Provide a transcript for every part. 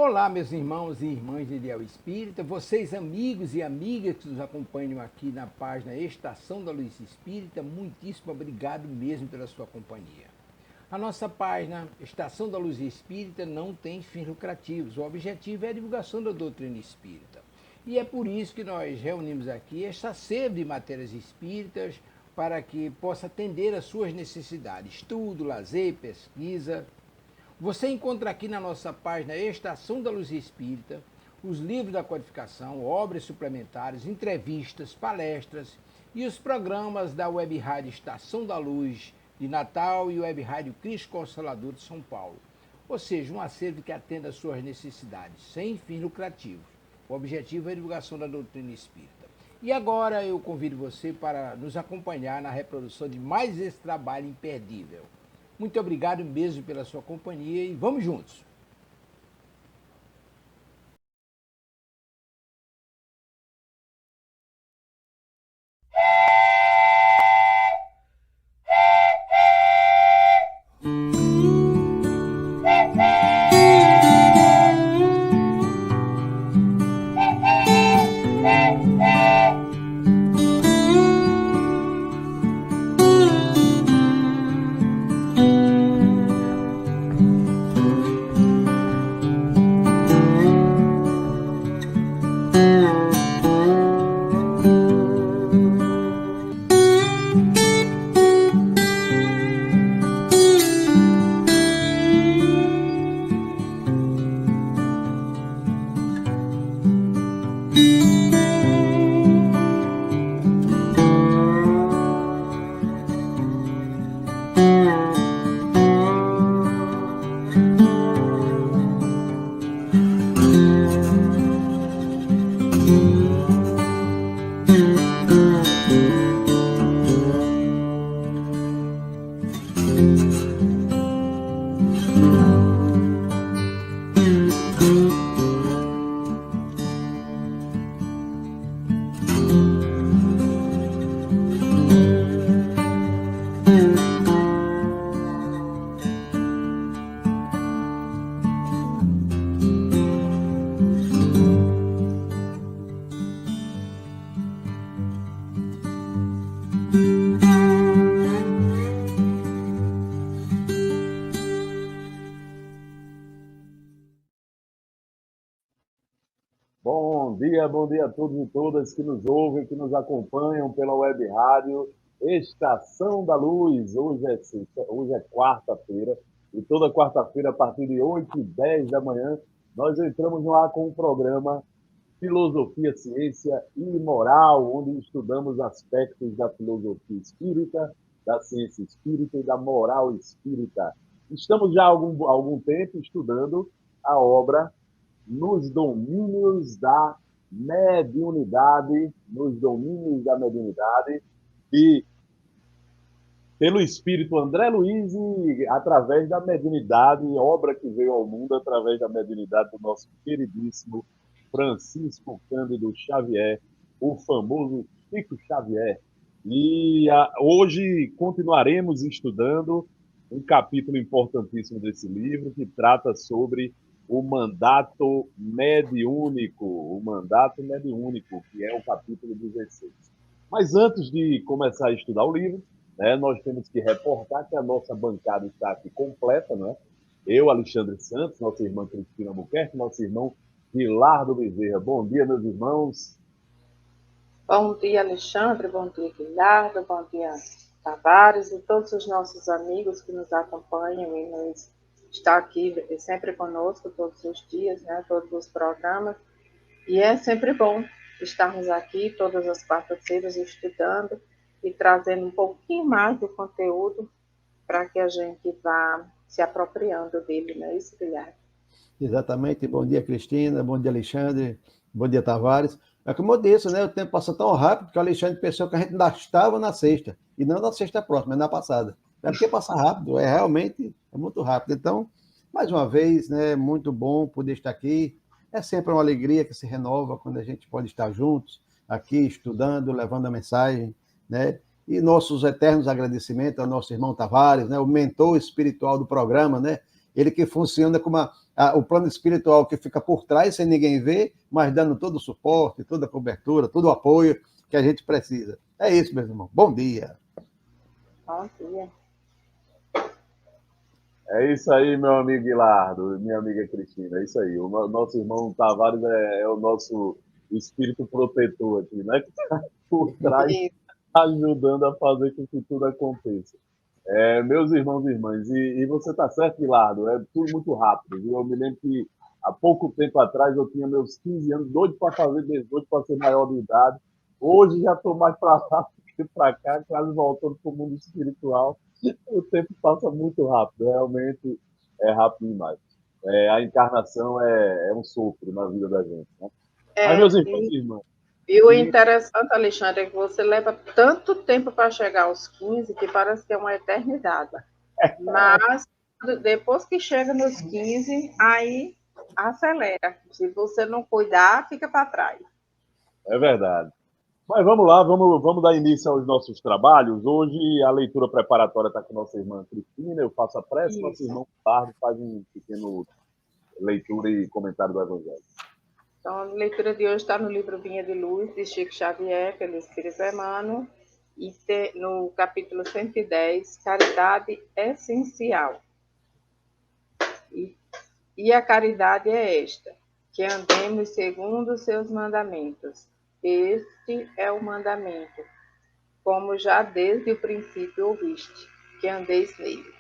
Olá, meus irmãos e irmãs de Ideal Espírita, vocês amigos e amigas que nos acompanham aqui na página Estação da Luz Espírita, muitíssimo obrigado mesmo pela sua companhia. A nossa página Estação da Luz Espírita não tem fins lucrativos, o objetivo é a divulgação da doutrina espírita. E é por isso que nós reunimos aqui esta sede de matérias espíritas para que possa atender às suas necessidades, estudo, lazer, pesquisa. Você encontra aqui na nossa página Estação da Luz Espírita os livros da codificação, obras suplementares, entrevistas, palestras e os programas da Web Rádio Estação da Luz de Natal e Web Rádio Cristo Consolador de São Paulo. Ou seja, um acervo que atenda às suas necessidades, sem fins lucrativos. O objetivo é a divulgação da doutrina espírita. E agora eu convido você para nos acompanhar na reprodução de mais esse trabalho imperdível. Muito obrigado mesmo pela sua companhia e vamos juntos! Bom dia a todos e todas que nos ouvem, que nos acompanham pela web rádio Estação da Luz. Hoje é quarta-feira e toda quarta-feira, a partir de 8h10 da manhã, nós entramos no ar com o programa Filosofia, Ciência e Moral, onde estudamos aspectos da filosofia espírita, da ciência espírita e da moral espírita. Estamos já há algum tempo estudando a obra Nos Domínios da Mediunidade, e pelo espírito André Luiz, e através da mediunidade, obra que veio ao mundo através da mediunidade do nosso queridíssimo Francisco Cândido Xavier, o famoso Chico Xavier. E hoje continuaremos estudando um capítulo importantíssimo desse livro, que trata sobre o mandato mediúnico, que é o capítulo 16. Mas antes de começar a estudar o livro, nós temos que reportar que a nossa bancada está aqui completa, né? Eu, Alexandre Santos, nossa irmã Cristina Albuquerque, nosso irmão Guilardo Bezerra. Bom dia, meus irmãos. Bom dia, Alexandre, bom dia, Guilardo, bom dia, Tavares e todos os nossos amigos que nos acompanham e nos está aqui sempre conosco todos os dias, né, todos os programas, e é sempre bom estarmos aqui todas as quartas-feiras estudando e trazendo um pouquinho mais do conteúdo para que a gente vá se apropriando dele, não é isso, Guilherme? Exatamente, bom dia, Cristina, bom dia, Alexandre, bom dia, Tavares. É como eu disse, né, o tempo passa tão rápido que o Alexandre pensou que a gente ainda estava na sexta, e não na sexta próxima, mas na passada. É porque passa rápido, realmente é muito rápido. Então, mais uma vez, né, muito bom poder estar aqui. É sempre uma alegria que se renova quando a gente pode estar juntos, aqui estudando, levando a mensagem, né? E nossos eternos agradecimentos ao nosso irmão Tavares, né, o mentor espiritual do programa, né? Ele que funciona como o plano espiritual que fica por trás, sem ninguém ver, mas dando todo o suporte, toda a cobertura, todo o apoio que a gente precisa. É isso, meus irmãos. Bom dia. Bom dia. É isso aí, meu amigo Guilardo, minha amiga Cristina, é isso aí. O nosso irmão Tavares é o nosso espírito protetor aqui, né? Que está por trás, E ajudando a fazer com que tudo aconteça. Meus irmãos e irmãs, e você está certo, Guilardo, é tudo muito rápido, viu? Eu me lembro que há pouco tempo atrás eu tinha meus 15 anos, doido para fazer 18, para ser maior de idade. Hoje já estou mais para lá do que para cá, quase voltando para o mundo espiritual. O tempo passa muito rápido, realmente é rápido demais. A encarnação é um sopro na vida da gente, né? Mas, É, meus irmãos e irmãs, e o e interessante, Alexandre, é que você leva tanto tempo para chegar aos 15 que parece que é uma eternidade. Mas depois que chega nos 15, aí acelera. Se você não cuidar, fica para trás. é verdade. Mas vamos lá, vamos dar início aos nossos trabalhos. Hoje a leitura preparatória está com nossa irmã Cristina, eu faço a prece, nosso Isso. irmão Pardo faz um pequeno leitura e comentário do Evangelho. Então, a leitura de hoje está no livro Vinha de Luz, de Chico Xavier, pelo Espírito Emmanuel, e no capítulo 110, Caridade Essencial. E a caridade é esta, que andemos segundo os seus mandamentos. Este é o mandamento, como já desde o princípio ouviste, que andeis nele.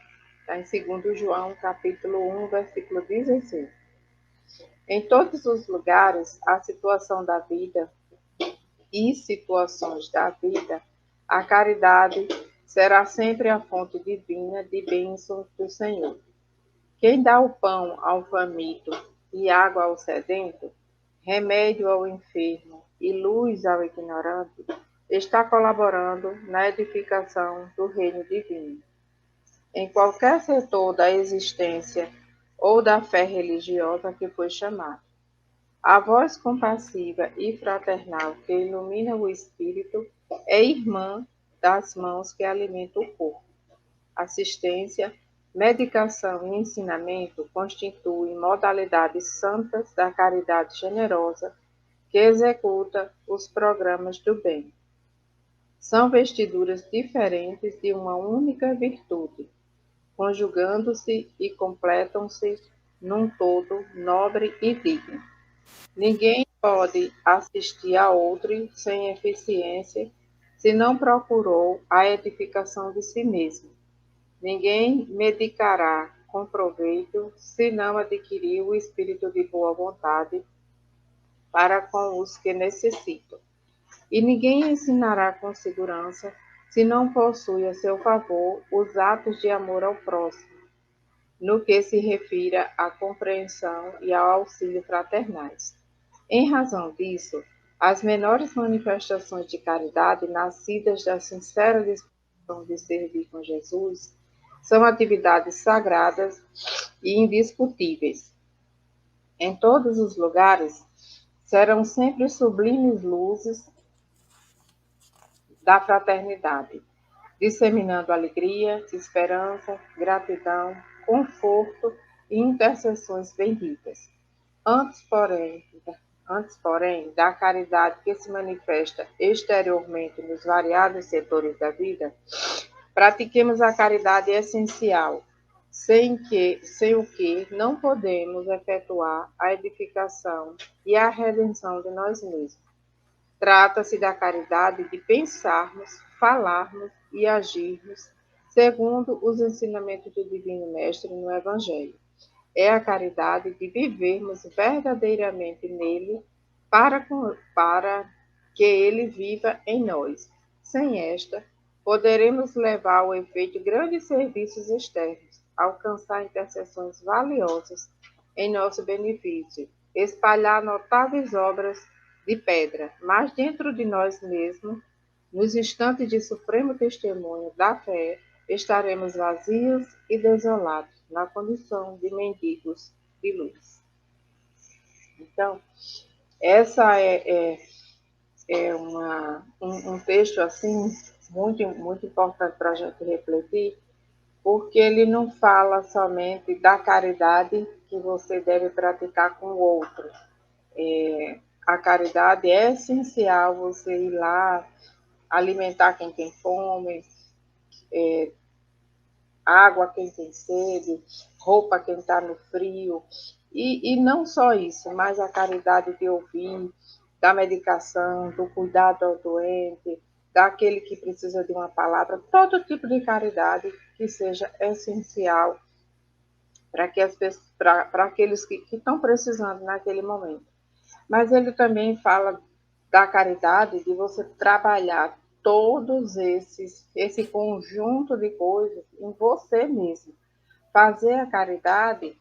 Está em 2 João, capítulo 1, versículo 16. Em todos os lugares, a situação da vida e situações da vida, a caridade será sempre a fonte divina de bênçãos do Senhor. Quem dá o pão ao faminto e água ao sedento, remédio ao enfermo e luz ao ignorante, está colaborando na edificação do reino divino. Em qualquer setor da existência ou da fé religiosa que foi chamado, a voz compassiva e fraternal que ilumina o espírito é irmã das mãos que alimentam o corpo. Assistência, medicação e ensinamento constituem modalidades santas da caridade generosa que executa os programas do bem. São vestiduras diferentes de uma única virtude, conjugando-se e completam-se num todo nobre e digno. Ninguém pode assistir a outro sem eficiência se não procurou a edificação de si mesmo. Ninguém medicará com proveito se não adquirir o espírito de boa vontade para com os que necessitam. E ninguém ensinará com segurança se não possui a seu favor os atos de amor ao próximo, no que se refira à compreensão e ao auxílio fraternais. Em razão disso, as menores manifestações de caridade nascidas da sincera disposição de servir com Jesus são atividades sagradas e indiscutíveis. Em todos os lugares, serão sempre sublimes luzes da fraternidade, disseminando alegria, esperança, gratidão, conforto e intercessões benditas. Antes, porém, da caridade que se manifesta exteriormente nos variados setores da vida, pratiquemos a caridade essencial, sem o que não podemos efetuar a edificação e a redenção de nós mesmos. Trata-se da caridade de pensarmos, falarmos e agirmos segundo os ensinamentos do Divino Mestre no Evangelho. É a caridade de vivermos verdadeiramente nele para que ele viva em nós. Sem esta, poderemos levar ao efeito grandes serviços externos, alcançar intercessões valiosas em nosso benefício, espalhar notáveis obras de pedra, mas dentro de nós mesmos, nos instantes de supremo testemunho da fé, estaremos vazios e desolados, na condição de mendigos de luz. Então, essa é um texto assim muito, muito importante para a gente refletir, porque ele não fala somente da caridade que você deve praticar com o outro. A caridade é essencial, você ir lá, alimentar quem tem fome, água quem tem sede, roupa quem está no frio. E não só isso, mas a caridade de ouvir, da medicação, do cuidado ao doente, daquele que precisa de uma palavra, todo tipo de caridade que seja essencial para aqueles que estão precisando naquele momento. Mas ele também fala da caridade, de você trabalhar todos esse conjunto de coisas em você mesmo. Fazer a caridade,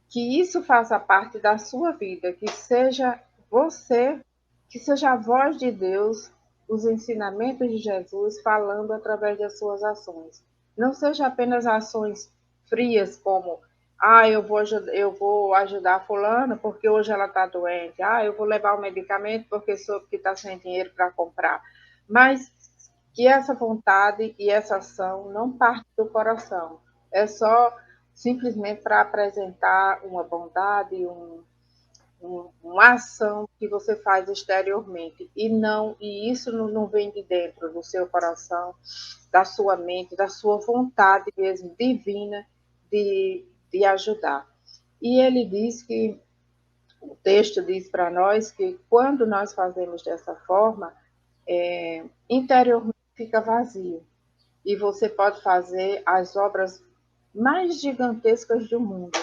que isso faça parte da sua vida, que seja você, que seja a voz de Deus, os ensinamentos de Jesus falando através das suas ações. Não seja apenas ações frias como eu vou ajudar fulano porque hoje ela está doente. Eu vou levar o medicamento porque soube que está sem dinheiro para comprar. Mas que essa vontade e essa ação não parte do coração. É só simplesmente para apresentar uma bondade, uma ação que você faz exteriormente e isso não vem de dentro do seu coração, da sua mente, da sua vontade mesmo divina de ajudar. E ele diz que o texto diz para nós que quando nós fazemos dessa forma, interiormente fica vazio e você pode fazer as obras mais gigantescas do mundo,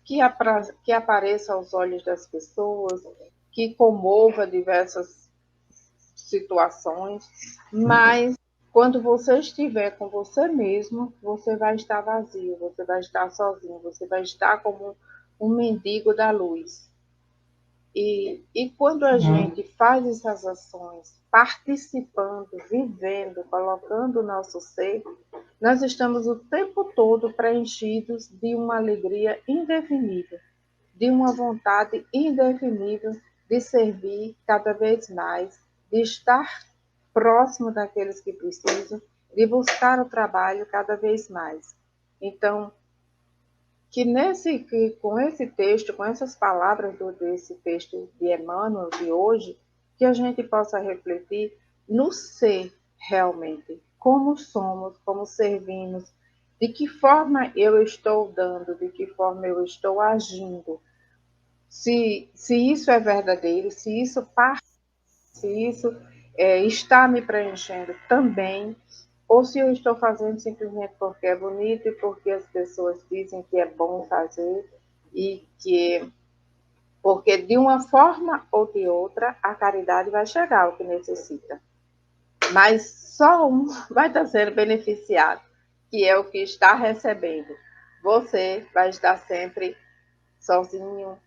que apareça aos olhos das pessoas, que comova diversas situações, mas quando você estiver com você mesmo, você vai estar vazio, você vai estar sozinho, você vai estar como um mendigo da luz. E quando a gente faz essas ações, participando, vivendo, colocando o nosso ser, nós estamos o tempo todo preenchidos de uma alegria indefinível, de uma vontade indefinível de servir cada vez mais, de estar próximo daqueles que precisam, de buscar o trabalho cada vez mais. Então, que com esse texto, com essas palavras desse texto de Emmanuel de hoje, que a gente possa refletir no ser realmente, como somos, como servimos, de que forma eu estou dando, de que forma eu estou agindo. Se isso é verdadeiro, se isso parte, se isso está me preenchendo também, ou se eu estou fazendo simplesmente porque é bonito e porque as pessoas dizem que é bom fazer e que porque de uma forma ou de outra a caridade vai chegar ao que necessita. Mas só um vai estar sendo beneficiado, que é o que está recebendo. Você vai estar sempre sozinho,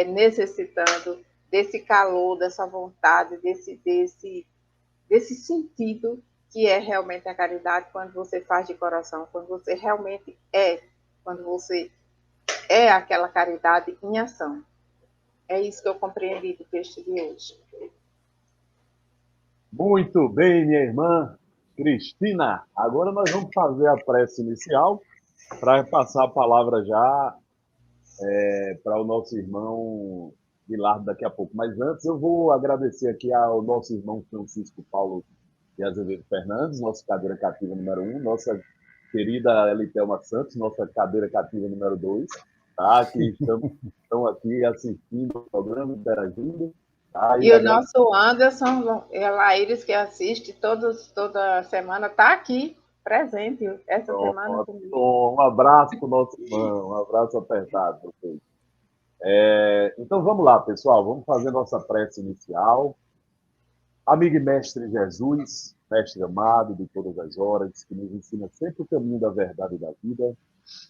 necessitando desse calor, dessa vontade, desse sentido que é realmente a caridade quando você faz de coração, quando você realmente quando você é aquela caridade em ação. É isso que eu compreendi do texto de hoje. Muito bem, minha irmã Cristina. Agora nós vamos fazer a prece inicial para passar a palavra já para o nosso irmão Guilherme daqui a pouco. Mas antes eu vou agradecer aqui ao nosso irmão Francisco Paulo de Azevedo Fernandes, nossa cadeira cativa número 1, nossa querida Elitelma Santos, nossa cadeira cativa número 2, tá? Que estão aqui assistindo o programa, interagindo. Tá? E o nosso Anderson, a Laíris, que assiste toda semana, está aqui, presente, essa semana comigo. Um abraço para o nosso irmão, um abraço apertado para vocês. Então vamos lá, pessoal, vamos fazer nossa prece inicial. Amigo e mestre Jesus, mestre amado de todas as horas, que nos ensina sempre o caminho da verdade e da vida,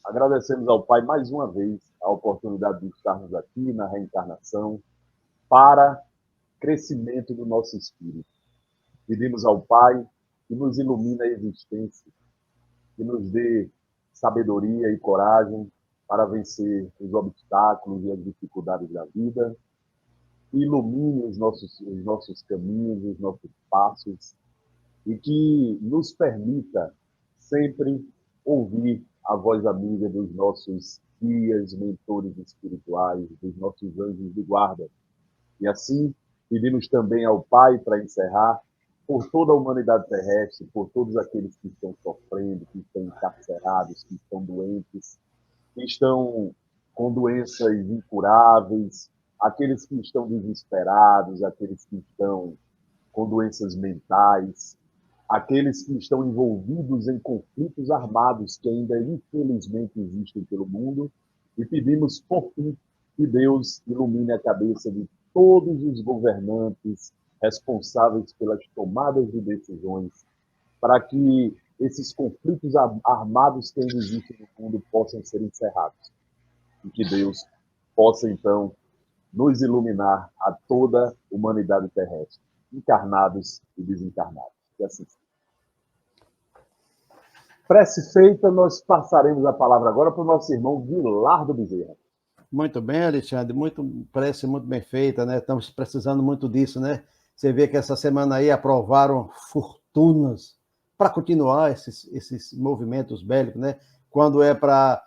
agradecemos ao Pai mais uma vez a oportunidade de estarmos aqui na reencarnação para crescimento do nosso espírito. Pedimos ao Pai que nos ilumine a existência, que nos dê sabedoria e coragem para vencer os obstáculos e as dificuldades da vida, ilumine os nossos caminhos, os nossos passos, e que nos permita sempre ouvir a voz amiga dos nossos guias, mentores espirituais, dos nossos anjos de guarda. E assim, pedimos também ao Pai, para encerrar, por toda a humanidade terrestre, por todos aqueles que estão sofrendo, que estão encarcerados, que estão doentes, que estão com doenças incuráveis, aqueles que estão desesperados, aqueles que estão com doenças mentais, aqueles que estão envolvidos em conflitos armados que ainda infelizmente existem pelo mundo, e pedimos, por fim, que Deus ilumine a cabeça de todos os governantes responsáveis pelas tomadas de decisões, para que esses conflitos armados que ainda existem no mundo possam ser encerrados. E que Deus possa, então, nos iluminar a toda a humanidade terrestre, encarnados e desencarnados. E assim seja. Prece feita, nós passaremos a palavra agora para o nosso irmão Vilardo Bezerra. Muito bem, Alexandre, parece muito bem feita, né? Estamos precisando muito disso, né? Você vê que essa semana aí aprovaram fortunas para continuar esses movimentos bélicos, né? Quando é para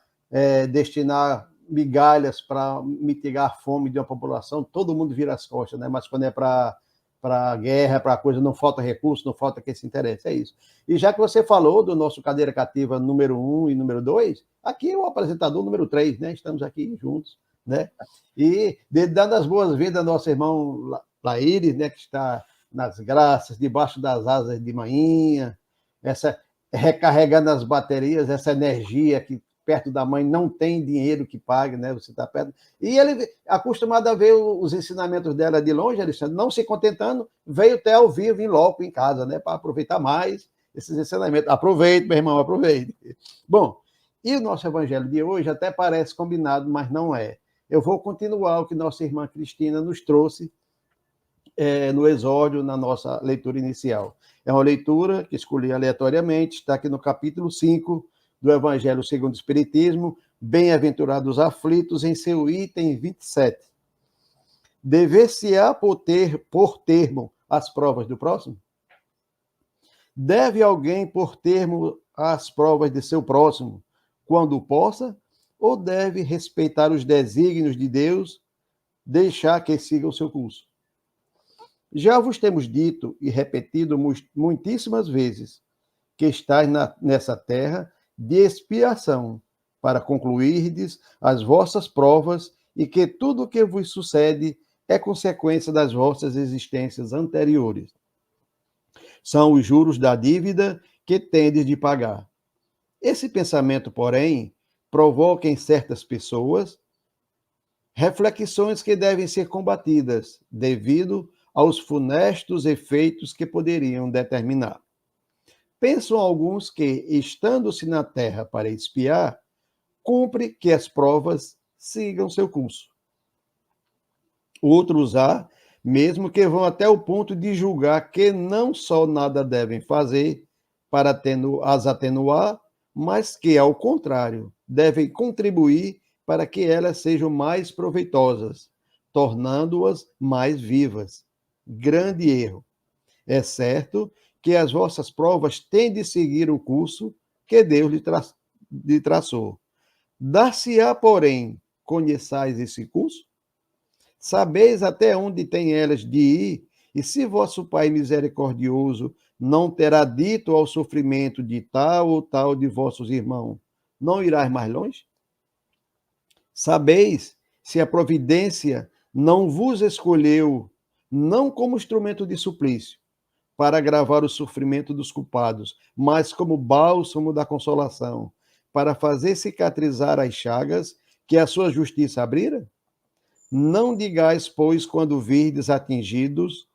destinar migalhas para mitigar a fome de uma população, todo mundo vira as costas, né? Mas quando é para guerra, para coisa, não falta recurso, não falta quem se interesse, é isso. E já que você falou do nosso Cadeira Cativa número 1 e número 2, aqui é o apresentador número 3, né? Estamos aqui juntos, né? E dando as boas-vindas ao nosso irmão Laíris, né? Que está nas graças, debaixo das asas de manhã, recarregando as baterias, essa energia que perto da mãe não tem dinheiro que pague, né? Você está perto. E ele, acostumado a ver os ensinamentos dela de longe, Alexandre, não se contentando, veio até ao vivo, em loco, em casa, né? Para aproveitar mais esses ensinamentos. Aproveite, meu irmão, aproveite. Bom, e o nosso evangelho de hoje até parece combinado, mas não é. Eu vou continuar o que nossa irmã Cristina nos trouxe no exórdio, na nossa leitura inicial. É uma leitura que escolhi aleatoriamente, está aqui no capítulo 5 do Evangelho segundo o Espiritismo, bem-aventurados aflitos, em seu item 27. Dever-se-á por termo as provas do próximo? Deve alguém por termo as provas de seu próximo, quando possa, ou deve respeitar os desígnios de Deus, deixar que siga o seu curso? Já vos temos dito e repetido muitíssimas vezes que estáis nessa terra de expiação, para concluirdes as vossas provas e que tudo o que vos sucede é consequência das vossas existências anteriores. São os juros da dívida que tendes de pagar. Esse pensamento, porém, provoca em certas pessoas reflexões que devem ser combatidas devido aos funestos efeitos que poderiam determinar. Pensam alguns que, estando-se na terra para expiar, cumpre que as provas sigam seu curso. Outros há, mesmo que vão até o ponto de julgar que não só nada devem fazer para as atenuar, mas que, ao contrário, devem contribuir para que elas sejam mais proveitosas, tornando-as mais vivas. Grande erro. É certo que as vossas provas têm de seguir o curso que Deus lhe traçou. Dar-se-á, porém, conheçais esse curso? Sabeis até onde têm elas de ir, e se vosso Pai misericordioso não terá dito ao sofrimento de tal ou tal de vossos irmãos, não irás mais longe? Sabeis se a providência não vos escolheu, não como instrumento de suplício, para agravar o sofrimento dos culpados, mas como bálsamo da consolação, para fazer cicatrizar as chagas que a sua justiça abrira? Não digais, pois, quando virdes atingidos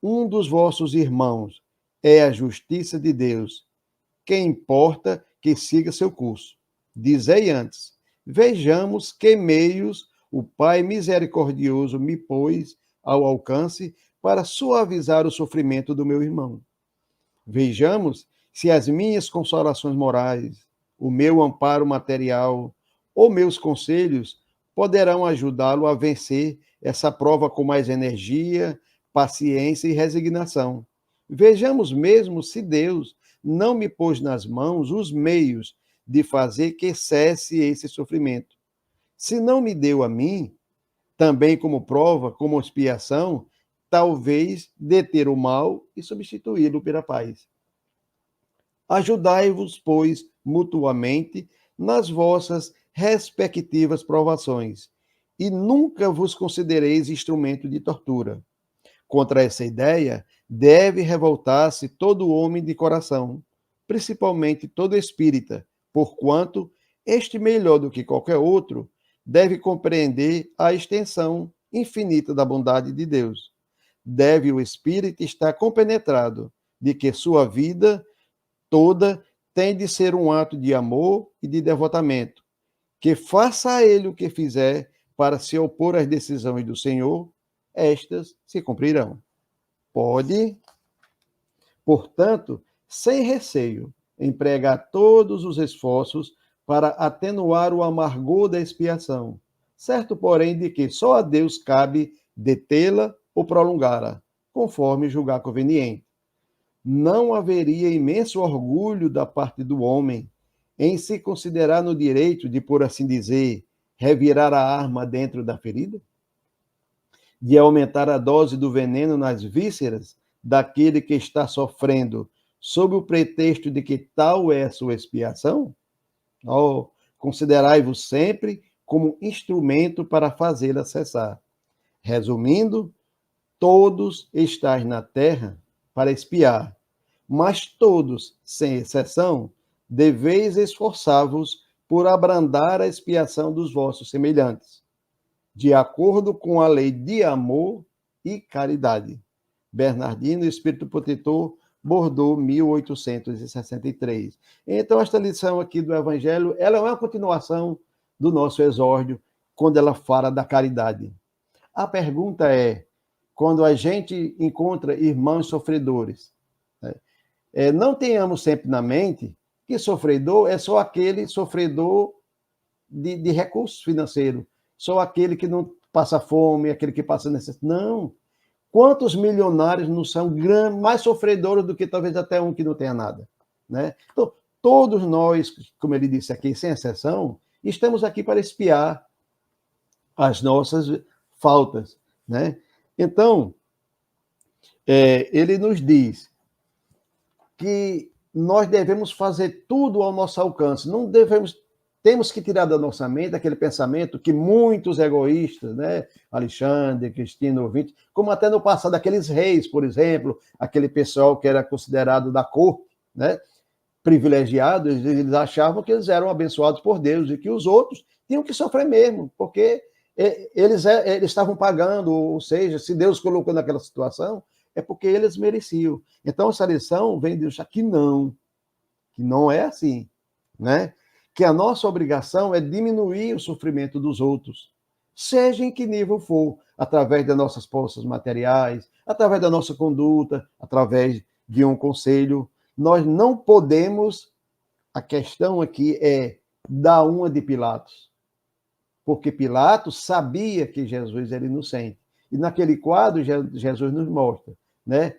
um dos vossos irmãos, é a justiça de Deus. Que importa que siga seu curso. Dizei antes, vejamos que meios o Pai misericordioso me pôs ao alcance para suavizar o sofrimento do meu irmão. Vejamos se as minhas consolações morais, o meu amparo material ou meus conselhos poderão ajudá-lo a vencer essa prova com mais energia, paciência e resignação. Vejamos mesmo se Deus não me pôs nas mãos os meios de fazer que cesse esse sofrimento. Se não me deu a mim, também como prova, como expiação, talvez deter o mal e substituí-lo pela paz. Ajudai-vos, pois, mutuamente nas vossas respectivas provações, e nunca vos considereis instrumento de tortura. Contra essa ideia, deve revoltar-se todo homem de coração, principalmente todo espírita, porquanto este, melhor do que qualquer outro, deve compreender a extensão infinita da bondade de Deus. Deve o espírito estar compenetrado de que sua vida toda tem de ser um ato de amor e de devotamento, que faça a ele o que fizer para se opor às decisões do Senhor, estas se cumprirão. Pode, portanto, sem receio, empregar todos os esforços para atenuar o amargor da expiação, certo, porém, de que só a Deus cabe detê-la ou prolongá-la, conforme julgar conveniente. Não haveria imenso orgulho da parte do homem em se considerar no direito de, por assim dizer, revirar a arma dentro da ferida? De aumentar a dose do veneno nas vísceras daquele que está sofrendo, sob o pretexto de que tal é a sua expiação? Oh, considerai-vos sempre como instrumento para fazê-la cessar. Resumindo, todos estáis na terra para expiar, mas todos, sem exceção, deveis esforçar-vos por abrandar a expiação dos vossos semelhantes, de acordo com a lei de amor e caridade. Bernardino, Espírito Protetor, Bordeaux, 1863. Então, esta lição aqui do Evangelho, ela é uma continuação do nosso exórdio, quando ela fala da caridade. A pergunta é, quando a gente encontra irmãos sofredores, não tenhamos sempre na mente que sofredor é só aquele sofredor de recursos financeiros, só aquele que não passa fome, aquele que passa necessidade. Não. Quantos milionários não são mais sofredores do que talvez até um que não tenha nada, né? Então, todos nós, como ele disse aqui, sem exceção, estamos aqui para expiar as nossas faltas, né? Então, ele nos diz que nós devemos fazer tudo ao nosso alcance, não devemos, temos que tirar da nossa mente aquele pensamento que muitos egoístas, né, Alexandre, Cristina, ouvinte, como até no passado, aqueles reis, por exemplo, aquele pessoal que era considerado da corte, né, privilegiados, eles achavam que eles eram abençoados por Deus e que os outros tinham que sofrer mesmo, porque eles estavam pagando, ou seja, se Deus colocou naquela situação, é porque eles mereciam. Então, essa lição vem de achar que não é assim, né? Que a nossa obrigação é diminuir o sofrimento dos outros, seja em que nível for, através das nossas forças materiais, através da nossa conduta, através de um conselho. Nós não podemos, a questão aqui é dar uma de Pilatos, porque Pilatos sabia que Jesus era inocente. E naquele quadro, Jesus nos mostra, né?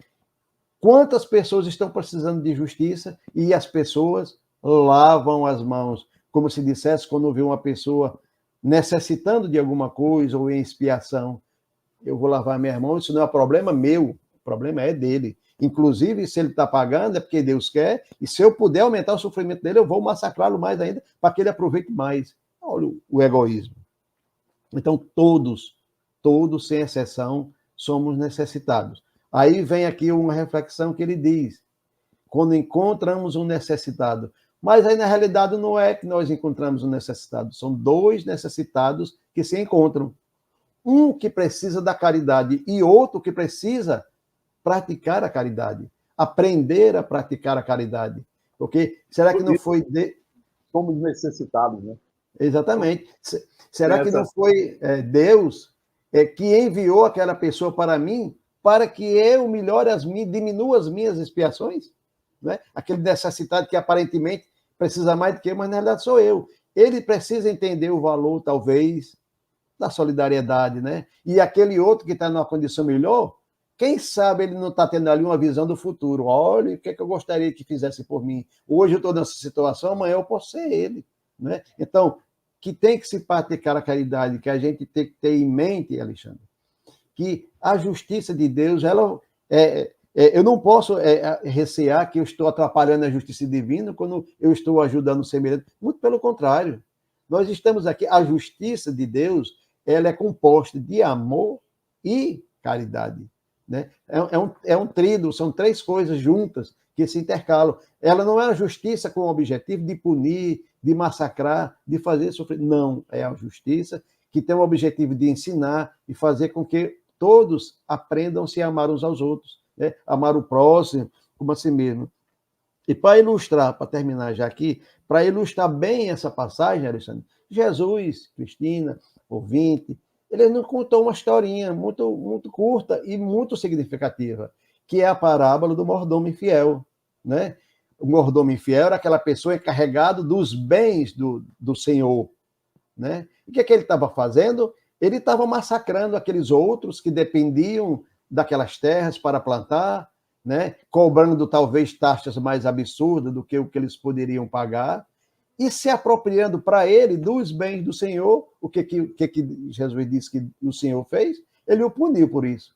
Quantas pessoas estão precisando de justiça e as pessoas lavam as mãos, como se dissesse quando vê uma pessoa necessitando de alguma coisa ou em expiação. Eu vou lavar minhas mãos, isso não é problema meu, o problema é dele. Inclusive, se ele está pagando, é porque Deus quer, e se eu puder aumentar o sofrimento dele, eu vou massacrá-lo mais ainda, para que ele aproveite mais. Olha o egoísmo. Então, todos, sem exceção, somos necessitados. Aí vem aqui uma reflexão que ele diz, quando encontramos um necessitado, mas aí na realidade não é que nós encontramos um necessitado, são dois necessitados que se encontram. Um que precisa da caridade e outro que precisa praticar a caridade, aprender a praticar a caridade. Porque será que não foi... Somos necessitados, né? Exatamente. Será que não foi Deus que enviou aquela pessoa para mim para que eu diminua as minhas expiações? Né? Aquele necessitado que aparentemente precisa mais do que eu, mas na realidade sou eu. Ele precisa entender o valor, talvez, da solidariedade, né? E aquele outro que está numa condição melhor, Quem sabe ele não está tendo ali uma visão do futuro. Olha, o que é que eu gostaria que fizesse por mim? Hoje eu estou nessa situação, amanhã eu posso ser ele. Né? Então, que tem que se praticar a caridade, que a gente tem que ter em mente, Alexandre, que a justiça de Deus, ela eu não posso recear que eu estou atrapalhando a justiça divina quando eu estou ajudando o semelhante. Muito pelo contrário. Nós estamos aqui, a justiça de Deus, ela é composta de amor e caridade. Né? É um tríduo, são três coisas juntas que se intercalam. Ela não é a justiça com o objetivo de punir, de massacrar, de fazer sofrer. Não, é a justiça que tem o objetivo de ensinar e fazer com que todos aprendam a se amar uns aos outros, né? Amar o próximo como a si mesmo. E para ilustrar, para terminar já aqui, para ilustrar bem essa passagem, Alexandre, Jesus, Cristina, ouvinte, ele nos contou uma historinha muito, muito curta e muito significativa, que é a parábola do mordomo infiel. Né? O mordomo infiel era aquela pessoa encarregada dos bens do Senhor. Né? E o que ele estava fazendo? Ele estava massacrando aqueles outros que dependiam daquelas terras para plantar, né? Cobrando talvez taxas mais absurdas do que o que eles poderiam pagar, e se apropriando para ele dos bens do Senhor. O que Jesus disse que o Senhor fez? Ele o puniu por isso.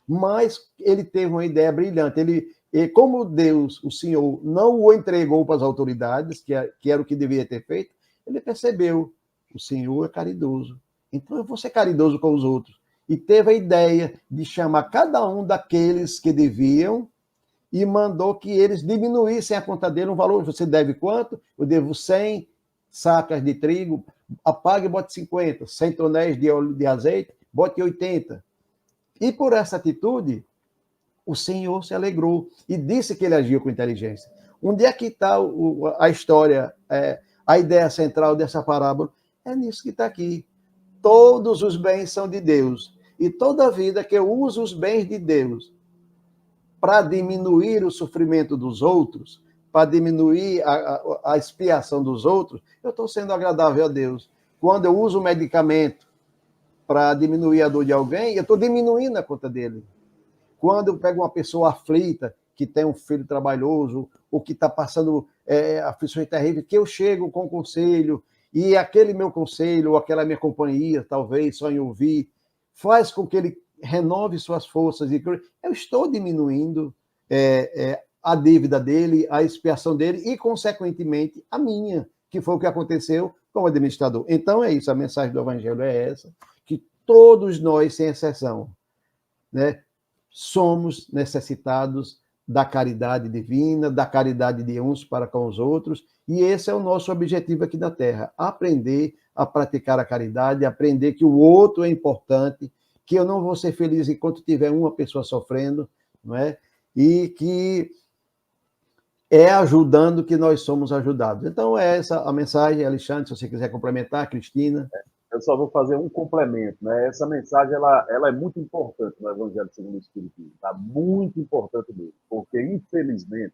Mas ele teve uma ideia brilhante. Como Deus, o Senhor, não o entregou para as autoridades, que era o que deveria ter feito, ele percebeu: o Senhor é caridoso, então eu vou ser caridoso com os outros. E teve a ideia de chamar cada um daqueles que deviam e mandou que eles diminuíssem a conta dele um valor. Você deve quanto? Eu devo 100 sacas de trigo, apague e bote 50. 100 tonéis de azeite, bote 80. E por essa atitude, o Senhor se alegrou e disse que ele agiu com inteligência. Onde é que está a história, a ideia central dessa parábola? É nisso que está aqui. Todos os bens são de Deus. E toda vida que eu uso os bens de Deus para diminuir o sofrimento dos outros, para diminuir a expiação dos outros, eu estou sendo agradável a Deus. Quando eu uso o medicamento para diminuir a dor de alguém, eu estou diminuindo a conta dele. Quando eu pego uma pessoa aflita, que tem um filho trabalhoso, ou que está passando aflições terríveis, que eu chego com conselho, e aquele meu conselho, ou aquela minha companhia, talvez, só em ouvir, faz com que ele renove suas forças. Eu estou diminuindo a dívida dele, a expiação dele, e, consequentemente, a minha, que foi o que aconteceu com o administrador. Então, é isso, a mensagem do Evangelho é essa, que todos nós, sem exceção, né, somos necessitados da caridade divina, da caridade de uns para com os outros, e esse é o nosso objetivo aqui na Terra, aprender a praticar a caridade, aprender que o outro é importante, que eu não vou ser feliz enquanto tiver uma pessoa sofrendo, não é? E que é ajudando que nós somos ajudados. Então, é essa a mensagem, Alexandre, se você quiser complementar, Cristina. Eu só vou fazer um complemento, né? Essa mensagem ela é muito importante no Evangelho segundo o Espiritismo, tá? Muito importante mesmo, porque, infelizmente,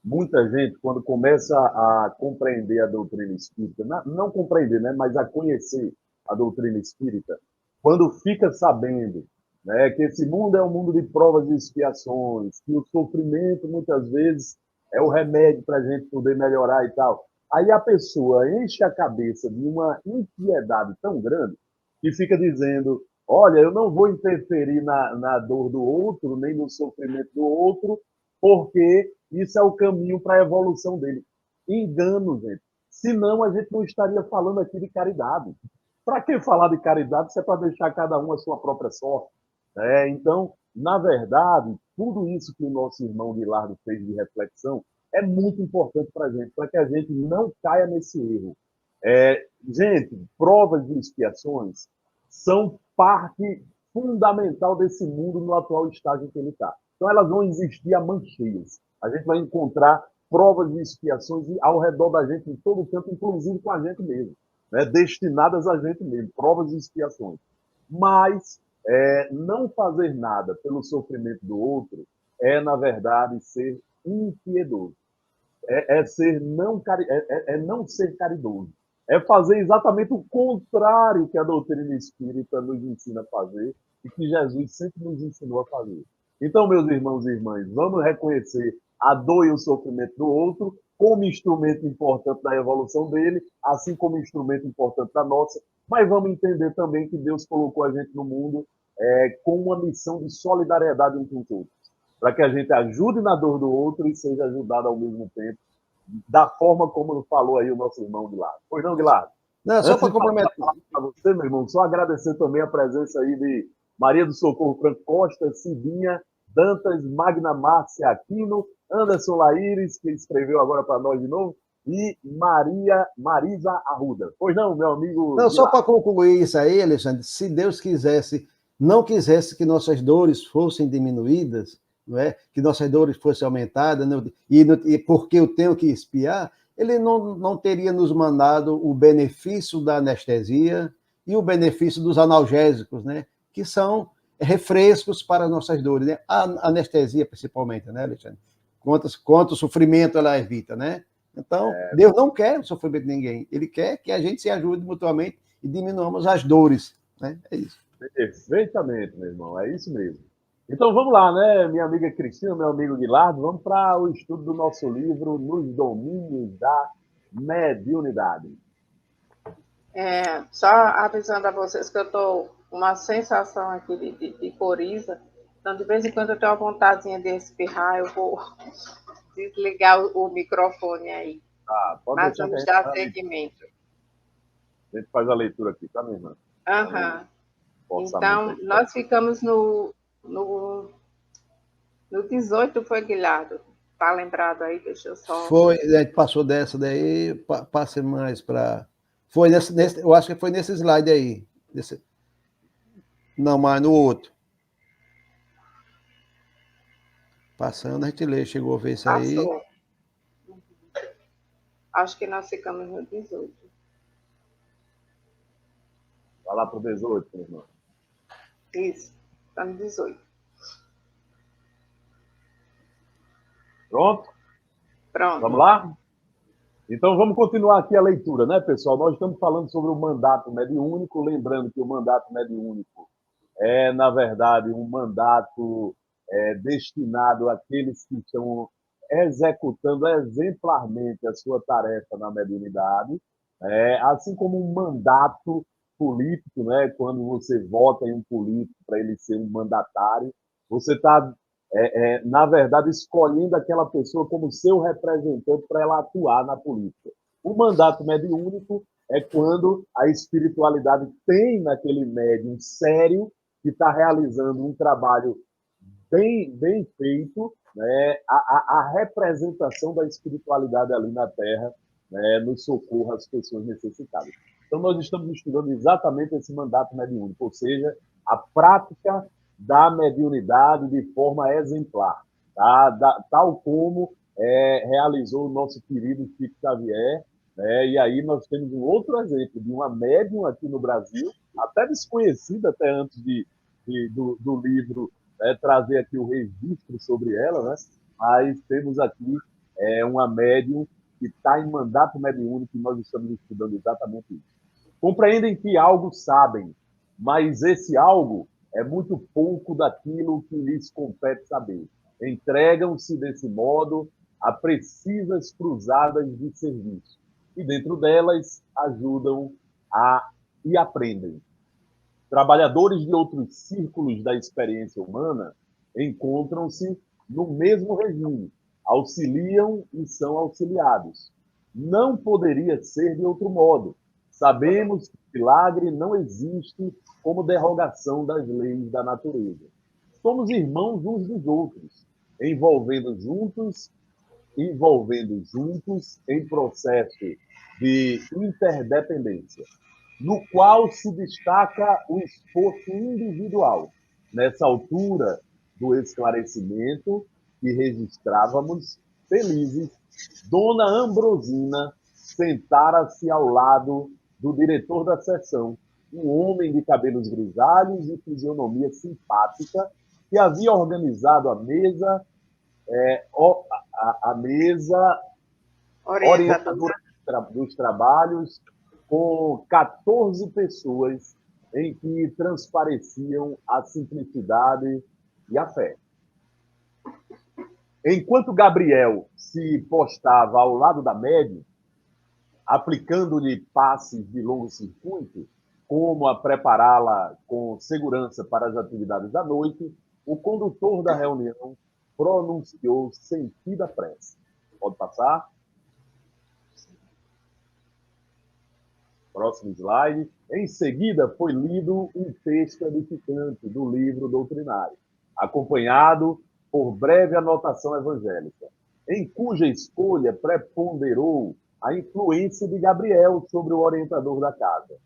muita gente, quando começa a compreender a doutrina espírita, não compreender, né, mas a conhecer a doutrina espírita, quando fica sabendo, né, que esse mundo é um mundo de provas e expiações, que o sofrimento, muitas vezes, é o remédio para a gente poder melhorar e tal, aí a pessoa enche a cabeça de uma impiedade tão grande que fica dizendo: olha, eu não vou interferir na dor do outro, nem no sofrimento do outro, porque isso é o caminho para a evolução dele. Engano, gente. Senão a gente não estaria falando aqui de caridade. Para que falar de caridade se é para deixar cada um a sua própria sorte? Então, na verdade, tudo isso que o nosso irmão Guilardo fez de reflexão é muito importante para que a gente não caia nesse erro. Gente, provas e expiações são parte fundamental desse mundo no atual estágio que ele está. Então, elas vão existir a mancheias. A gente vai encontrar provas e expiações ao redor da gente, em todo o canto, inclusive com a gente mesmo, né? Destinadas a gente mesmo, provas e expiações. Mas não fazer nada pelo sofrimento do outro na verdade, ser impiedoso. Não ser caridoso. É fazer exatamente o contrário que a doutrina espírita nos ensina a fazer, e que Jesus sempre nos ensinou a fazer. Então, meus irmãos e irmãs, vamos reconhecer a dor e o sofrimento do outro como instrumento importante da evolução dele, assim como instrumento importante da nossa, mas vamos entender também que Deus colocou a gente no mundo com uma missão de solidariedade uns com os outros, para que a gente ajude na dor do outro e seja ajudado ao mesmo tempo, da forma como falou aí o nosso irmão Guilherme. Pois não, Guilherme? Não, só para complementar. Para você, meu irmão, só agradecer também a presença aí de Maria do Socorro Franco Costa, Cidinha, Dantas, Magna Márcia Aquino, Anderson Laíris, que escreveu agora para nós de novo, e Marisa Arruda. Pois não, meu amigo? Não, só para concluir isso aí, Alexandre, se Deus não quisesse que nossas dores fossem diminuídas, não é? Que nossas dores fossem aumentadas, né? E porque eu tenho que expiar, ele não teria nos mandado o benefício da anestesia e o benefício dos analgésicos, né? Que são refrescos para nossas dores, né? A anestesia, principalmente, né, Alexandre? Quanto sofrimento ela evita, né? Então, Deus não quer o sofrimento de ninguém. Ele quer que a gente se ajude mutuamente e diminuamos as dores, né? É isso. Perfeitamente, meu irmão. É isso mesmo. Então, vamos lá, né, minha amiga Cristina, meu amigo Guilherme, vamos para o estudo do nosso livro Nos Domínios da Mediunidade. Só avisando a vocês que eu estou com uma sensação aqui de coriza, então de vez em quando eu tenho uma vontadezinha de espirrar, eu vou desligar o microfone aí. Mas vamos dar seguimento. A gente faz a leitura aqui, tá, minha irmã? Uhum. Então, nós ficamos no 18, foi, Guilherme? Tá lembrado aí? Deixa eu só... Foi, a gente passou dessa daí, passe mais para... Foi eu acho que foi nesse slide aí. Não, mas no outro. Passando, a gente lê, chegou a ver isso aí. Passou. Acho que nós ficamos no 18. Vai lá para o 18, meu irmão. Isso, está no 18. Pronto? Pronto. Vamos lá? Então, vamos continuar aqui a leitura, né, pessoal? Nós estamos falando sobre o mandato mediúnico, lembrando que o mandato mediúnico é, na verdade, um mandato destinado àqueles que estão executando exemplarmente a sua tarefa na mediunidade, assim como um mandato político, né? Quando você vota em um político para ele ser um mandatário, você está, na verdade, escolhendo aquela pessoa como seu representante para ela atuar na política. O mandato mediúnico é quando a espiritualidade tem naquele médium sério que está realizando um trabalho bem feito, né? A representação da espiritualidade ali na Terra, né? No socorro às pessoas necessitadas. Então, nós estamos estudando exatamente esse mandato mediúnico, ou seja, a prática da mediunidade de forma exemplar, tá? Tal como realizou o nosso querido Chico Xavier, né? E aí nós temos um outro exemplo de uma médium aqui no Brasil, até desconhecida até antes do livro trazer aqui o registro sobre ela, né? Mas temos aqui uma médium que está em mandato mediúnico e nós estamos estudando exatamente isso. Compreendem que algo sabem, mas esse algo é muito pouco daquilo que lhes compete saber. Entregam-se desse modo a precisas cruzadas de serviço e dentro delas ajudam e aprendem. Trabalhadores de outros círculos da experiência humana encontram-se no mesmo regime, auxiliam e são auxiliados. Não poderia ser de outro modo. Sabemos que o milagre não existe como derrogação das leis da natureza. Somos irmãos uns dos outros, envolvendo juntos em processo de interdependência, no qual se destaca o esforço individual. Nessa altura do esclarecimento que registrávamos, felizes, Dona Ambrosina sentara-se ao lado do diretor da sessão, um homem de cabelos grisalhos e fisionomia simpática, que havia organizado a mesa orientadora dos trabalhos, com 14 pessoas em que transpareciam a simplicidade e a fé. Enquanto Gabriel se postava ao lado da médium, aplicando-lhe passes de longo circuito, como a prepará-la com segurança para as atividades da noite, o condutor da reunião pronunciou sentida prece. Pode passar? Próximo slide. Em seguida, foi lido um texto edificante do livro doutrinário, acompanhado por breve anotação evangélica, em cuja escolha preponderou a influência de Gabriel sobre o orientador da casa.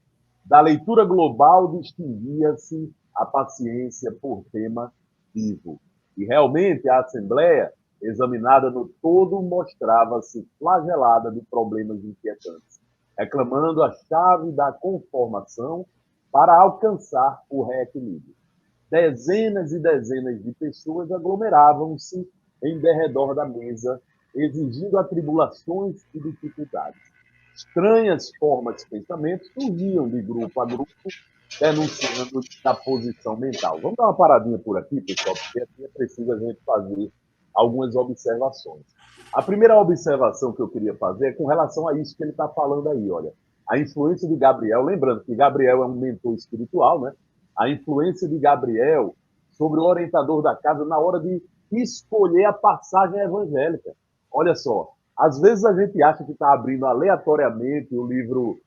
Da leitura global distinguia-se a paciência por tema vivo. E realmente a Assembleia, examinada no todo, mostrava-se flagelada de problemas inquietantes, reclamando a chave da conformação para alcançar o reequilíbrio. Dezenas e dezenas de pessoas aglomeravam-se em derredor da mesa, exigindo atribulações e dificuldades. Estranhas formas de pensamento surgiam de grupo a grupo, denunciando a posição mental. Vamos dar uma paradinha por aqui, pessoal, porque aqui é preciso a gente fazer algumas observações. A primeira observação que eu queria fazer é com relação a isso que ele está falando aí, olha. A influência de Gabriel, lembrando que Gabriel é um mentor espiritual, né? A influência de Gabriel sobre o orientador da casa na hora de escolher a passagem evangélica. Olha só, às vezes a gente acha que está abrindo aleatoriamente o livro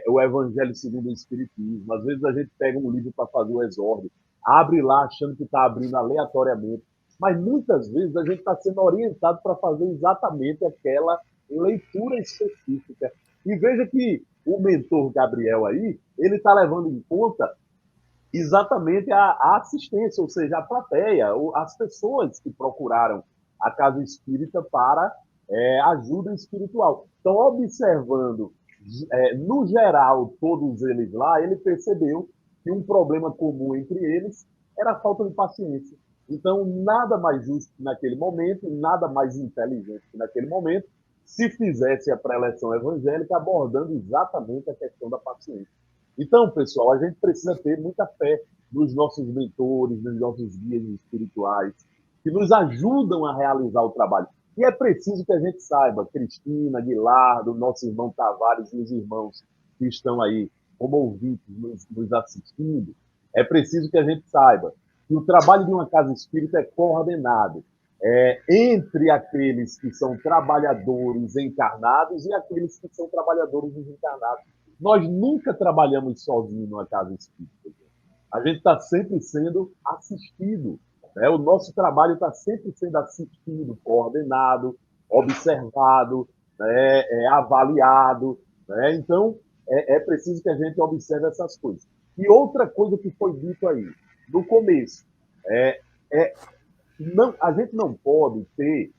o Evangelho segundo o Espiritismo. Às vezes a gente pega um livro para fazer o exórdio, abre lá achando que está abrindo aleatoriamente, mas muitas vezes a gente está sendo orientado para fazer exatamente aquela leitura específica. E veja que o mentor Gabriel aí, ele está levando em conta exatamente a assistência, ou seja, a plateia, as pessoas que procuraram a casa espírita para ajuda espiritual. Então, observando, no geral, todos eles lá, ele percebeu que um problema comum entre eles era a falta de paciência. Então, nada mais justo naquele momento, nada mais inteligente que naquele momento, se fizesse a preleção evangélica abordando exatamente a questão da paciência. Então, pessoal, a gente precisa ter muita fé nos nossos mentores, nos nossos guias espirituais, que nos ajudam a realizar o trabalho. E é preciso que a gente saiba, Cristina, Guilardo, nosso irmão Tavares e os irmãos que estão aí como ouvintes nos assistindo, é preciso que a gente saiba que o trabalho de uma casa espírita é coordenado entre aqueles que são trabalhadores encarnados e aqueles que são trabalhadores desencarnados. Nós nunca trabalhamos sozinhos numa casa espírita. A gente está sempre sendo assistido. Né? O nosso trabalho está sempre sendo assistido, coordenado, observado, né? Avaliado. Né? Então, é preciso que a gente observe essas coisas. E outra coisa que foi dito aí, no começo, a gente não pode ter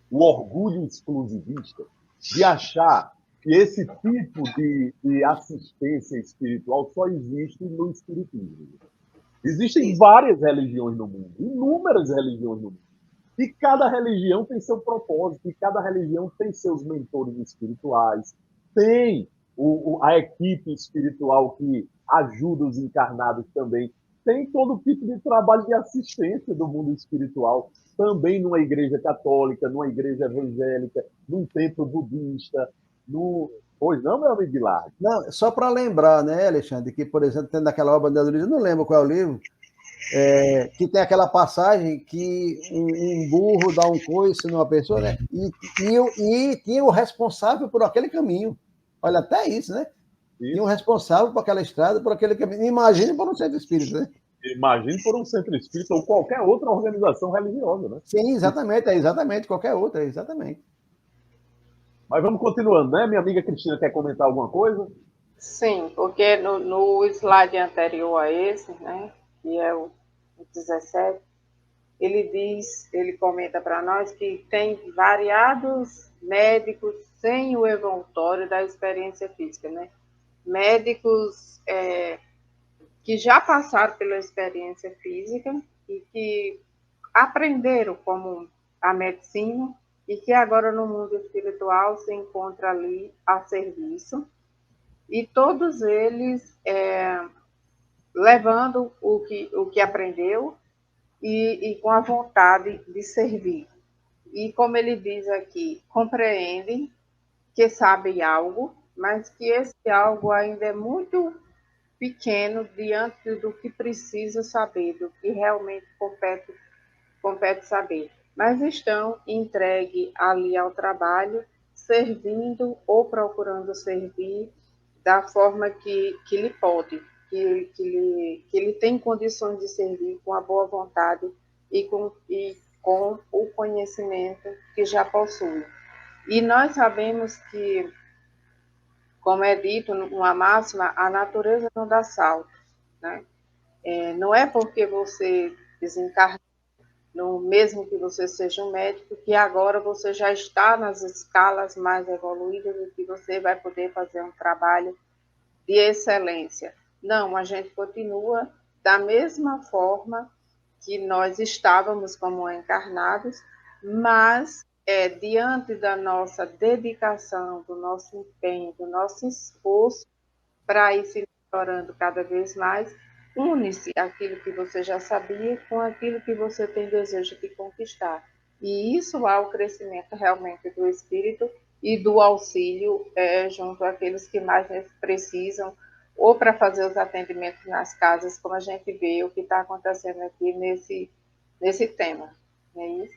o orgulho exclusivista de achar que esse tipo de assistência espiritual só existe no espiritismo. Existem várias religiões no mundo, inúmeras religiões no mundo. E cada religião tem seu propósito, e cada religião tem seus mentores espirituais, tem a equipe espiritual que ajuda os encarnados também. Tem todo tipo de trabalho de assistência do mundo espiritual, também numa igreja católica, numa igreja evangélica, num templo budista, Pois não, meu amigo Guilherme? Não, só para lembrar, né, Alexandre, que, por exemplo, tem naquela obra da Luísa, eu não lembro qual é o livro, que tem aquela passagem que um burro dá um coice numa pessoa, né? E tinha o responsável por aquele caminho. Olha, até isso, né? Isso. Tinha um responsável por aquela estrada, por aquele caminho. Imagine por um centro espírita, né? Imagine por um centro espírita ou qualquer outra organização religiosa, né? Sim, exatamente, qualquer outra, exatamente. Mas vamos continuando, né? Minha amiga Cristina quer comentar alguma coisa? Sim, porque no slide anterior a esse, né, que é o 17, ele comenta para nós que tem variados médicos sem o envoltório da experiência física, né? Médicos que já passaram pela experiência física e que aprenderam como a medicina e que agora no mundo espiritual se encontra ali a serviço. E todos eles levando o que aprendeu e com a vontade de servir. E como ele diz aqui, compreendem que sabem algo, mas que esse algo ainda é muito pequeno diante do que precisa saber, do que realmente compete saber. Mas estão entregues ali ao trabalho, servindo ou procurando servir da forma que lhe pode, que ele tem condições de servir com a boa vontade e com o conhecimento que já possui. E nós sabemos que, como é dito numa máxima, a natureza não dá salto, né? Não é porque você desencarna, mesmo que você seja um médico, que agora você já está nas escalas mais evoluídas e que você vai poder fazer um trabalho de excelência. Não, a gente continua da mesma forma que nós estávamos como encarnados, mas diante da nossa dedicação, do nosso empenho, do nosso esforço para ir se melhorando cada vez mais, une-se aquilo que você já sabia com aquilo que você tem desejo de conquistar. E isso há o crescimento realmente do espírito e do auxílio junto àqueles que mais precisam, ou para fazer os atendimentos nas casas, como a gente vê o que está acontecendo aqui nesse tema. Não é isso?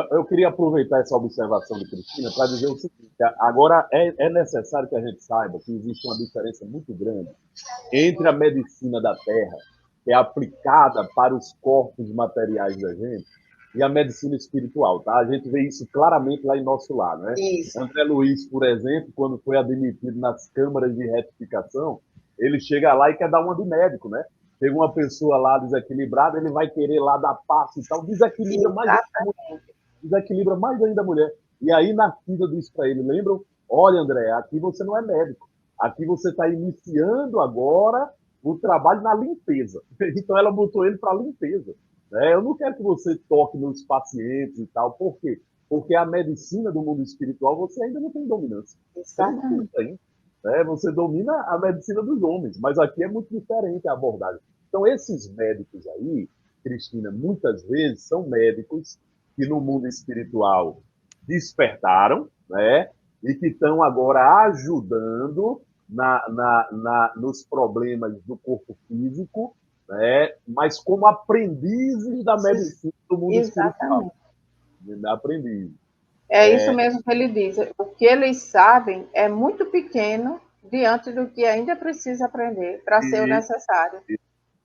Eu queria aproveitar essa observação de Cristina para dizer o seguinte: agora é necessário que a gente saiba que existe uma diferença muito grande entre a medicina da Terra, que é aplicada para os corpos materiais da gente, e a medicina espiritual. Tá? A gente vê isso claramente lá em nosso lado. Né? Isso. André Luiz, por exemplo, quando foi admitido nas câmaras de retificação, ele chega lá e quer dar uma de médico, né? Chega uma pessoa lá desequilibrada, ele vai querer lá dar passo e tal, desequilibra mais ainda a mulher. E aí na filha diz para ele, lembram? Olha, André, aqui você não é médico. Aqui você está iniciando agora o trabalho na limpeza. Então ela botou ele para limpeza. Né? Eu não quero que você toque nos pacientes e tal. Por quê? Porque a medicina do mundo espiritual você ainda não tem dominância. Exatamente. Você não tem. Né? Você domina a medicina dos homens, mas aqui é muito diferente a abordagem. Então, esses médicos aí, Cristina, muitas vezes são médicos que no mundo espiritual despertaram, né? E que estão agora ajudando nos problemas do corpo físico, né? Mas como aprendizes da medicina do mundo espiritual. Exatamente. Aprendizes. É isso mesmo que ele diz. O que eles sabem é muito pequeno diante do que ainda precisa aprender para ser o necessário.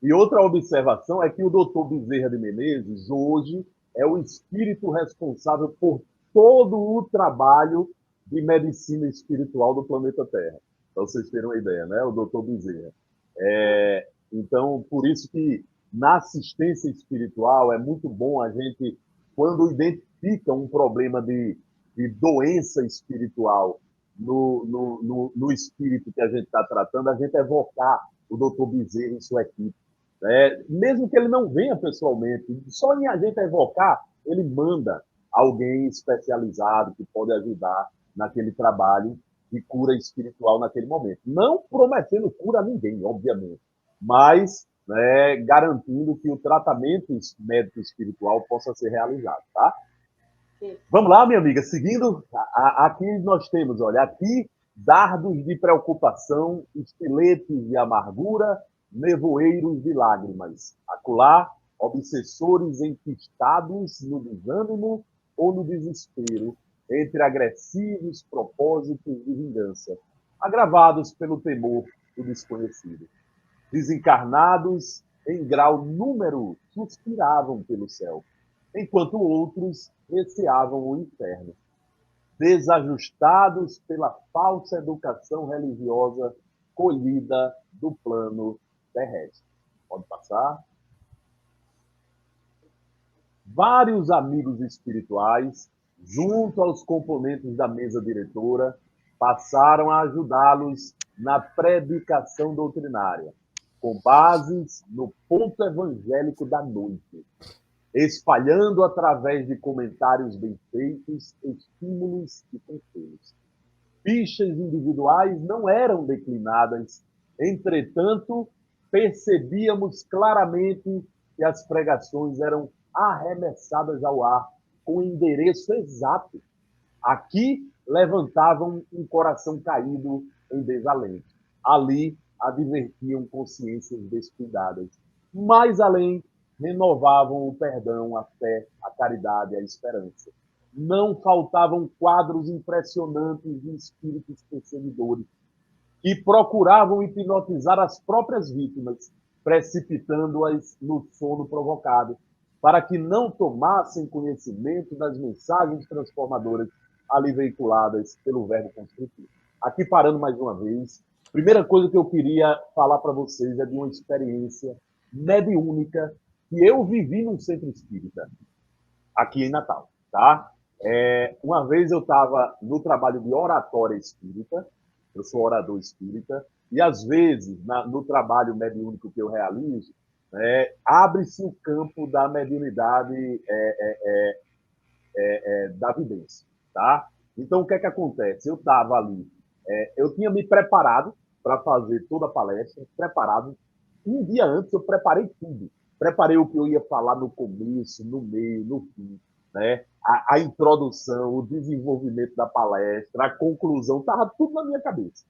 E outra observação é que o doutor Bezerra de Menezes, hoje, é o espírito responsável por todo o trabalho de medicina espiritual do planeta Terra. Para vocês terem uma ideia, né? O doutor Bezerra. Então, por isso que na assistência espiritual é muito bom a gente, quando identifica um problema de doença espiritual no espírito que a gente está tratando, a gente evocar o doutor Bezerra e sua equipe. Mesmo que ele não venha pessoalmente, só em a gente evocar, ele manda alguém especializado que pode ajudar naquele trabalho de cura espiritual naquele momento. Não prometendo cura a ninguém, obviamente, mas garantindo que o tratamento médico espiritual possa ser realizado, tá? Sim. Vamos lá, minha amiga, seguindo, aqui nós temos, olha, aqui dardos de preocupação, estiletes de amargura, nevoeiros de lágrimas. Acolá, obsessores enquistados no desânimo ou no desespero, entre agressivos propósitos de vingança, agravados pelo temor do desconhecido. Desencarnados em grau número suspiravam pelo céu, enquanto outros receavam o inferno. Desajustados pela falsa educação religiosa colhida do plano terrestre. Pode passar. Vários amigos espirituais, junto aos componentes da mesa diretora, passaram a ajudá-los na predicação doutrinária, com bases no ponto evangélico da noite, espalhando através de comentários bem feitos, estímulos e conselhos. Fichas individuais não eram declinadas, entretanto, percebíamos claramente que as pregações eram arremessadas ao ar com o endereço exato. Aqui levantavam um coração caído em desalento. Ali advertiam consciências descuidadas. Mais além, renovavam o perdão, a fé, a caridade e a esperança. Não faltavam quadros impressionantes de espíritos perseguidores que procuravam hipnotizar as próprias vítimas, precipitando-as no sono provocado, para que não tomassem conhecimento das mensagens transformadoras ali veiculadas pelo verbo construtivo. Aqui, parando mais uma vez, primeira coisa que eu queria falar para vocês é de uma experiência mediúnica que eu vivi num centro espírita, aqui em Natal, tá? Uma vez eu estava no trabalho de oratória espírita, eu sou orador espírita, e às vezes, no trabalho mediúnico que eu realizo, abre-se o campo da mediunidade da vidência, tá? Então, o que é que acontece? Eu estava ali, eu tinha me preparado para fazer toda a palestra, preparado. Um dia antes, eu preparei tudo. Preparei o que eu ia falar no começo, no meio, no fim, né? A introdução, o desenvolvimento da palestra, a conclusão, estava tudo na minha cabeça.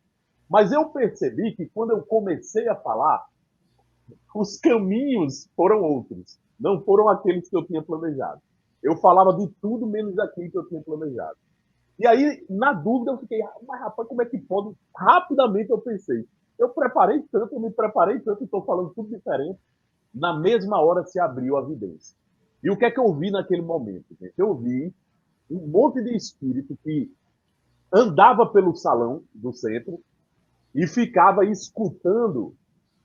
Mas eu percebi que quando eu comecei a falar, os caminhos foram outros, não foram aqueles que eu tinha planejado. Eu falava de tudo menos daquilo que eu tinha planejado. E aí, na dúvida, eu fiquei, mas rapaz, como é que pode? Rapidamente eu pensei, eu preparei tanto, eu me preparei tanto, estou falando tudo diferente. Na mesma hora se abriu a vidência. E o que é que eu vi naquele momento, gente? Eu vi um monte de espírito que andava pelo salão do centro e ficava escutando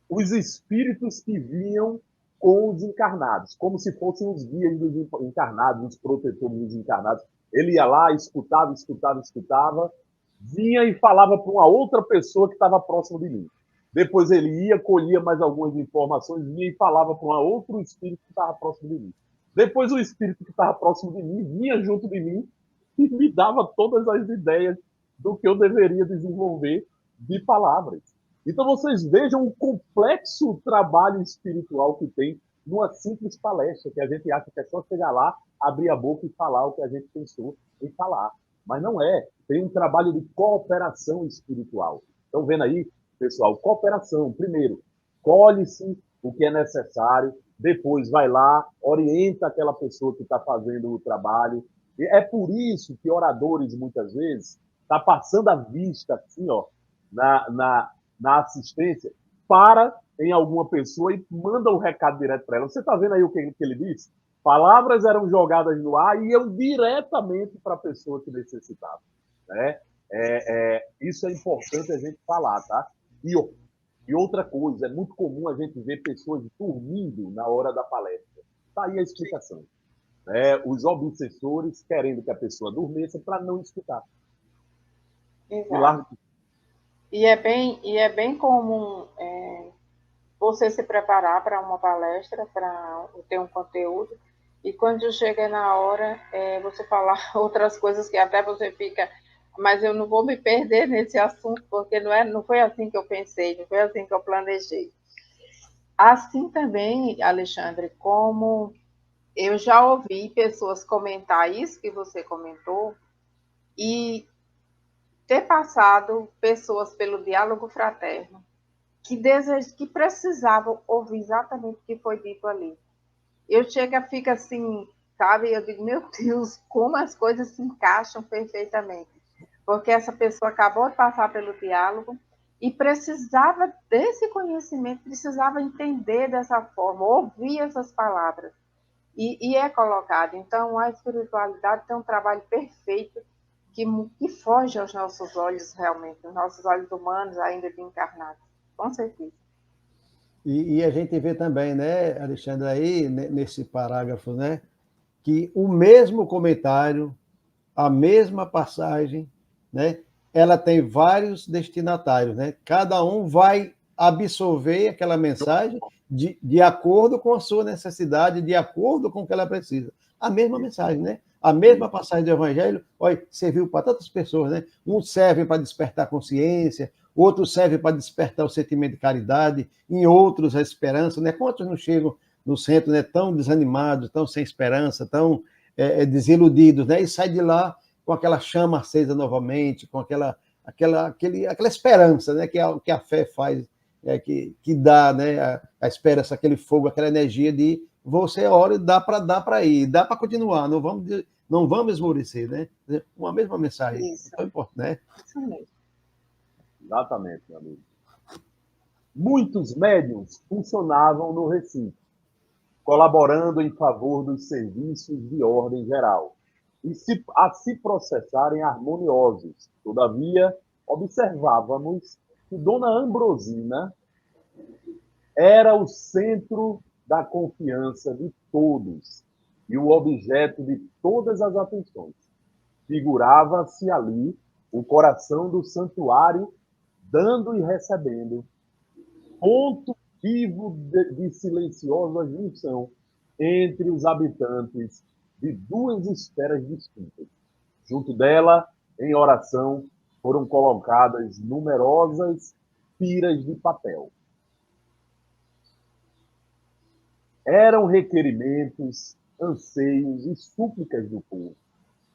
os espíritos que vinham com os encarnados, como se fossem os guias dos encarnados, os protetores dos encarnados. Ele ia lá, escutava, vinha e falava para uma outra pessoa que estava próximo de mim. Depois ele ia, colhia mais algumas informações, vinha e falava para um outro espírito que estava próximo de mim. Depois o espírito que estava próximo de mim vinha junto de mim e me dava todas as ideias do que eu deveria desenvolver de palavras. Então vocês vejam o complexo trabalho espiritual que tem numa simples palestra, que a gente acha que é só chegar lá, abrir a boca e falar o que a gente pensou em falar. Mas não é. Tem um trabalho de cooperação espiritual. Estão vendo aí, pessoal? Cooperação. Primeiro, colhe-se o que é necessário, depois vai lá, orienta aquela pessoa que está fazendo o trabalho. E é por isso que oradores, muitas vezes, está passando a vista assim, ó, na assistência, para em alguma pessoa e manda um recado direto para ela. Você está vendo aí o que ele disse? Palavras eram jogadas no ar e iam diretamente para a pessoa que necessitava. Né? Isso é importante a gente falar, tá? E outra coisa, é muito comum a gente ver pessoas dormindo na hora da palestra. Está aí a explicação. Os obsessores querendo que a pessoa dormisse para não escutar. Exato. E é bem comum você se preparar para uma palestra, para ter um conteúdo, e quando chega na hora, você falar outras coisas que até você fica, mas eu não vou me perder nesse assunto, porque não foi assim que eu pensei, não foi assim que eu planejei. Assim também, Alexandre, como eu já ouvi pessoas comentar isso que você comentou, e ter passado pessoas pelo diálogo fraterno que precisavam ouvir exatamente o que foi dito ali. Eu chego e fico assim, sabe? Eu digo, meu Deus, como as coisas se encaixam perfeitamente. Porque essa pessoa acabou de passar pelo diálogo e precisava desse conhecimento, precisava entender dessa forma, ouvir essas palavras. E é colocado. Então, a espiritualidade tem um trabalho perfeito que foge aos nossos olhos, realmente, os nossos olhos humanos ainda de encarnados. Com certeza. E a gente vê também, né, Alexandre, aí nesse parágrafo, né, que o mesmo comentário, a mesma passagem, né, ela tem vários destinatários, né? Cada um vai absorver aquela mensagem de acordo com a sua necessidade, de acordo com o que ela precisa. A mesma mensagem, né? A mesma passagem do Evangelho, olha, serviu para tantas pessoas, né? Um serve para despertar a consciência, outro serve para despertar o sentimento de caridade, em outros a esperança, né? Quantos não chegam no centro, né, tão desanimados, tão sem esperança, tão desiludidos, né? E saem de lá com aquela chama acesa novamente, com aquela esperança, né? Que a fé faz, que dá, né? A esperança, aquele fogo, aquela energia de você ora e dá para ir, dá para continuar, não vamos esmorecer, né? Uma mesma mensagem, Isso, tão importante, né? isso mesmo. Exatamente, meu amigo. Muitos médiuns funcionavam no Recife, colaborando em favor dos serviços de ordem geral, e a se processarem harmoniosos. Todavia, observávamos que Dona Ambrosina era o centro da confiança de todos e o objeto de todas as atenções. Figurava-se ali o coração do santuário, dando e recebendo, ponto vivo de silenciosa junção entre os habitantes de duas esferas distintas. Junto dela, em oração, foram colocadas numerosas piras de papel. Eram requerimentos, anseios e súplicas do povo,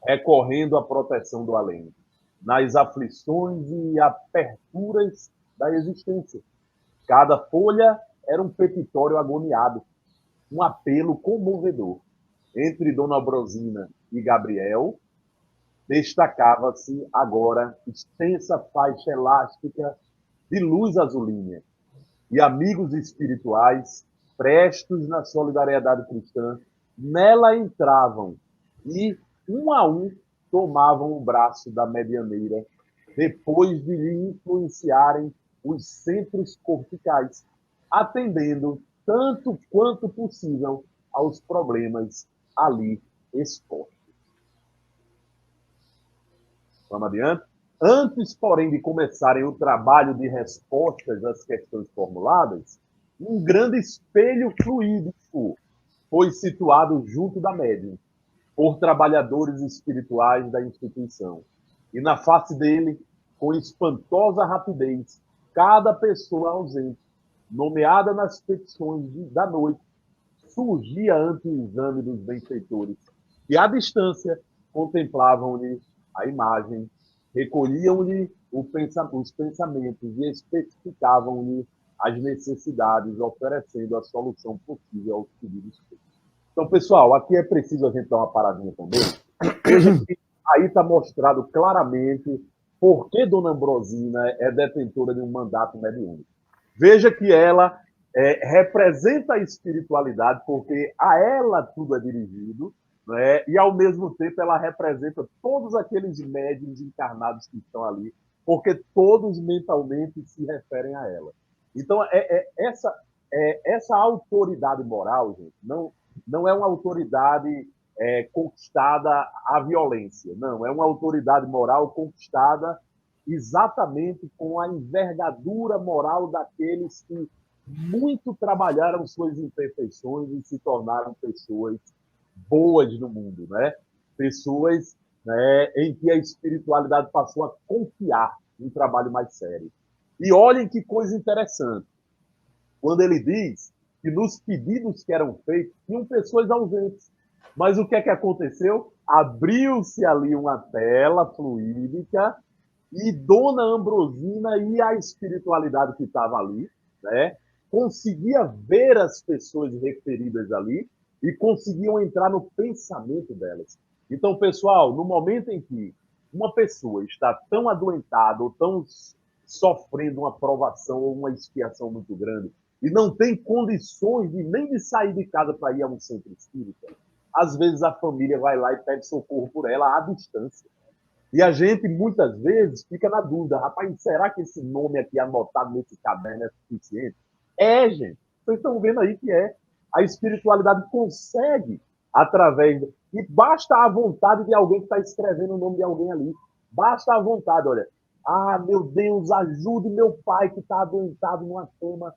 recorrendo à proteção do além, nas aflições e aperturas da existência. Cada folha era um petitório agoniado, um apelo comovedor. Entre Dona Ambrosina e Gabriel, destacava-se agora extensa faixa elástica de luz azulínea, e amigos espirituais, prestos na solidariedade cristã, nela entravam e, um a um, tomavam o braço da medianeira, depois de lhe influenciarem os centros corticais, atendendo tanto quanto possível aos problemas ali expostos. Vamos adiante? Antes, porém, de começarem o trabalho de respostas às questões formuladas, um grande espelho fluídico foi situado junto da médium, por trabalhadores espirituais da instituição. E na face dele, com espantosa rapidez, cada pessoa ausente, nomeada nas petições da noite, surgia ante o exame dos benfeitores, que à distância contemplavam-lhe a imagem, recolhiam-lhe os pensamentos e especificavam-lhe as necessidades, oferecendo a solução possível aos pedidos feitos. Então, pessoal, aqui é preciso a gente dar uma paradinha também. Veja que aí está mostrado claramente por que Dona Ambrosina é detentora de um mandato mediúnico. Veja que ela representa a espiritualidade, porque a ela tudo é dirigido, né? E, ao mesmo tempo, ela representa todos aqueles médiuns encarnados que estão ali, porque todos mentalmente se referem a ela. Então, essa autoridade moral, gente, não é uma autoridade conquistada à violência, não, é uma autoridade moral conquistada exatamente com a envergadura moral daqueles que muito trabalharam suas imperfeições e se tornaram pessoas boas no mundo, né? Pessoas, né, em que a espiritualidade passou a confiar em um trabalho mais sério. E olhem que coisa interessante, quando ele diz que nos pedidos que eram feitos, tinham pessoas ausentes. Mas o que é que aconteceu? Abriu-se ali uma tela fluídica e Dona Ambrosina e a espiritualidade que estava ali, né, conseguia ver as pessoas referidas ali e conseguiam entrar no pensamento delas. Então, pessoal, no momento em que uma pessoa está tão adoentada ou tão sofrendo uma provação ou uma expiação muito grande e não tem condições nem de sair de casa para ir a um centro espírita, às vezes a família vai lá e pede socorro por ela à distância. E a gente, muitas vezes, fica na dúvida, rapaz, será que esse nome aqui anotado nesse caderno é suficiente? É, gente. Vocês estão vendo aí que é. A espiritualidade consegue, através... E basta a vontade de alguém que está escrevendo o nome de alguém ali. Basta a vontade, olha. Ah, meu Deus, ajude meu pai que está adoentado numa cama,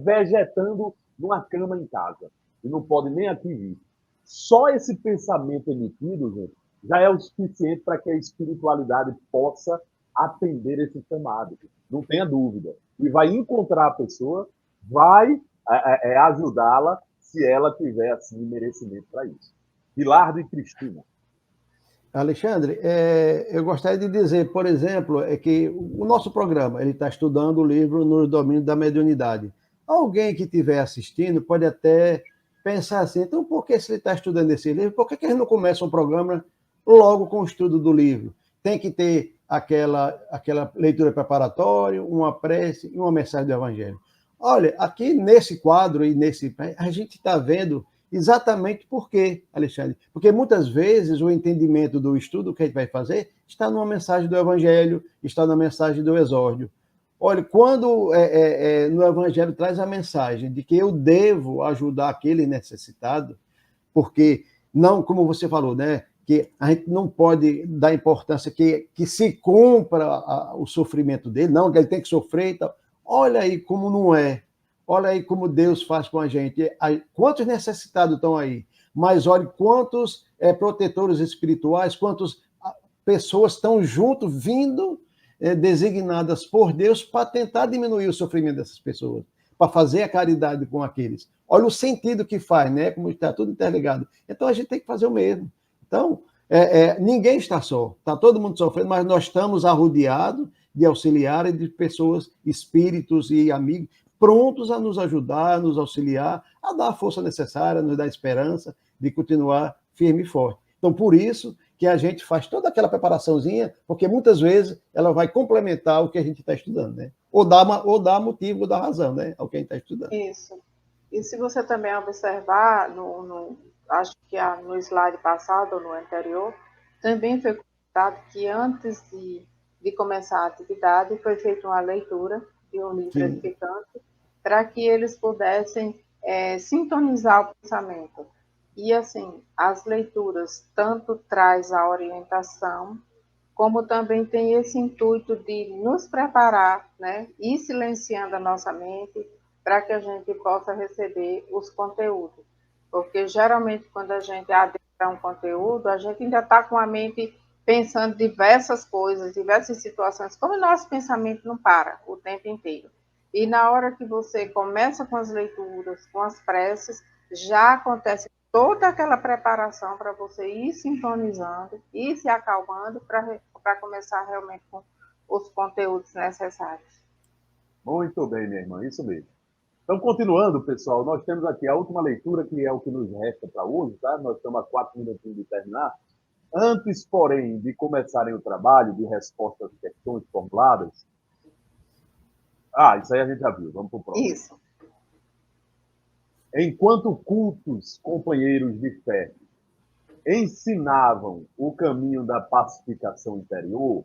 vegetando numa cama em casa. E não pode nem aqui vir. Só esse pensamento emitido, gente, já é o suficiente para que a espiritualidade possa atender esse chamado. Não tenha dúvida. E vai encontrar a pessoa, vai ajudá-la se ela tiver assim merecimento para isso. Bilardo e Cristina. Alexandre, eu gostaria de dizer, por exemplo, que o nosso programa ele está estudando o livro No Domínio da Mediunidade. Alguém que estiver assistindo pode até pensar assim, então por que se ele está estudando esse livro, por que ele não começa um programa logo com o estudo do livro? Tem que ter aquela leitura preparatória, uma prece e uma mensagem do Evangelho. Olha, aqui nesse quadro e a gente está vendo exatamente por quê, Alexandre? Porque muitas vezes o entendimento do estudo que a gente vai fazer está numa mensagem do Evangelho, está na mensagem do exórdio. Olha, quando no Evangelho traz a mensagem de que eu devo ajudar aquele necessitado, porque não, como você falou, né, que a gente não pode dar importância que se cumpra o sofrimento dele, não, que ele tem que sofrer e tal. Olha aí como não é. Olha aí como Deus faz com a gente. Quantos necessitados estão aí? Mas olha quantos protetores espirituais, quantas pessoas estão junto, vindo, designadas por Deus para tentar diminuir o sofrimento dessas pessoas, para fazer a caridade com aqueles. Olha o sentido que faz, né? Como está tudo interligado. Então a gente tem que fazer o mesmo. Então, ninguém está só, está todo mundo sofrendo, mas nós estamos arrodeados de auxiliares, de pessoas, espíritos e amigos, prontos a nos ajudar, a nos auxiliar, a dar a força necessária, a nos dar esperança de continuar firme e forte. Então, por isso que a gente faz toda aquela preparaçãozinha, porque muitas vezes ela vai complementar o que a gente está estudando, né? Ou dá motivo, ou dá razão, né? Ao que a gente está estudando. Isso. E se você também observar, acho que no slide passado ou no anterior, também foi comentado que antes de começar a atividade foi feita uma leitura de um livro edificante para que eles pudessem sintonizar o pensamento. E assim, as leituras tanto traz a orientação, como também tem esse intuito de nos preparar, né, ir silenciando a nossa mente para que a gente possa receber os conteúdos. Porque geralmente quando a gente adentra um conteúdo, a gente ainda está com a mente pensando diversas coisas, diversas situações, como o nosso pensamento não para o tempo inteiro. E na hora que você começa com as leituras, com as preces, já acontece toda aquela preparação para você ir sintonizando, ir se acalmando para começar realmente com os conteúdos necessários. Muito bem, minha irmã, isso mesmo. Então, continuando, pessoal, nós temos aqui a última leitura, que é o que nos resta para hoje, tá? Nós estamos a 4 minutinhos de terminar. Antes, porém, de começarem o trabalho de resposta às questões formuladas... isso aí a gente já viu, vamos para o próximo. Isso. Enquanto cultos companheiros de fé ensinavam o caminho da pacificação interior,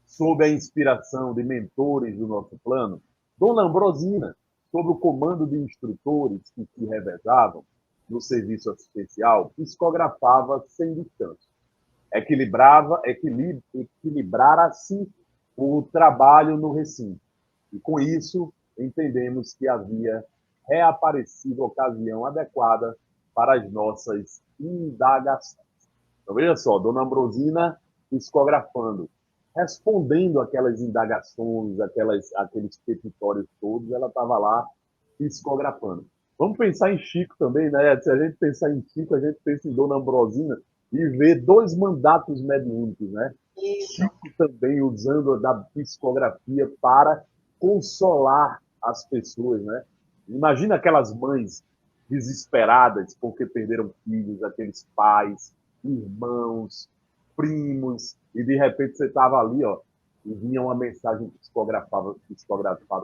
sob a inspiração de mentores do nosso plano, Dona Ambrosina, sob o comando de instrutores que se revezavam no serviço assistencial, psicografava sem distância. Equilibrara assim o trabalho no recinto. E com isso, entendemos que havia reaparecido a ocasião adequada para as nossas indagações. Então, veja só, Dona Ambrosina psicografando, respondendo aquelas indagações, aqueles petitórios todos, ela estava lá psicografando. Vamos pensar em Chico também, né? Se a gente pensar em Chico, a gente pensa em Dona Ambrosina e vê 2 mandatos mediúnicos, né? Isso. Chico também usando da psicografia para consolar as pessoas, né? Imagina aquelas mães desesperadas porque perderam filhos, aqueles pais, irmãos, primos, e de repente você estava ali, ó, e vinha uma mensagem psicografada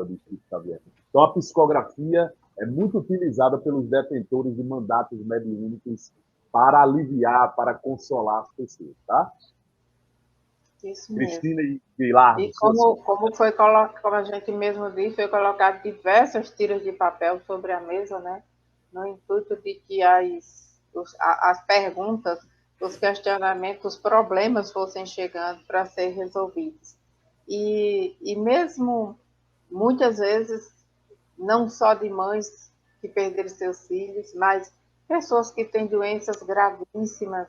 de Chico Xavier. Então a psicografia é muito utilizada pelos detentores de mandatos mediúnicos para aliviar, para consolar as pessoas, tá? Isso mesmo. Cristina e Bilardo. E como a gente mesmo disse, foi colocado diversas tiras de papel sobre a mesa, né? No intuito de que as perguntas, os questionamentos, os problemas fossem chegando para ser resolvidos. E mesmo, muitas vezes, não só de mães que perderam seus filhos, mas Pessoas que têm doenças gravíssimas,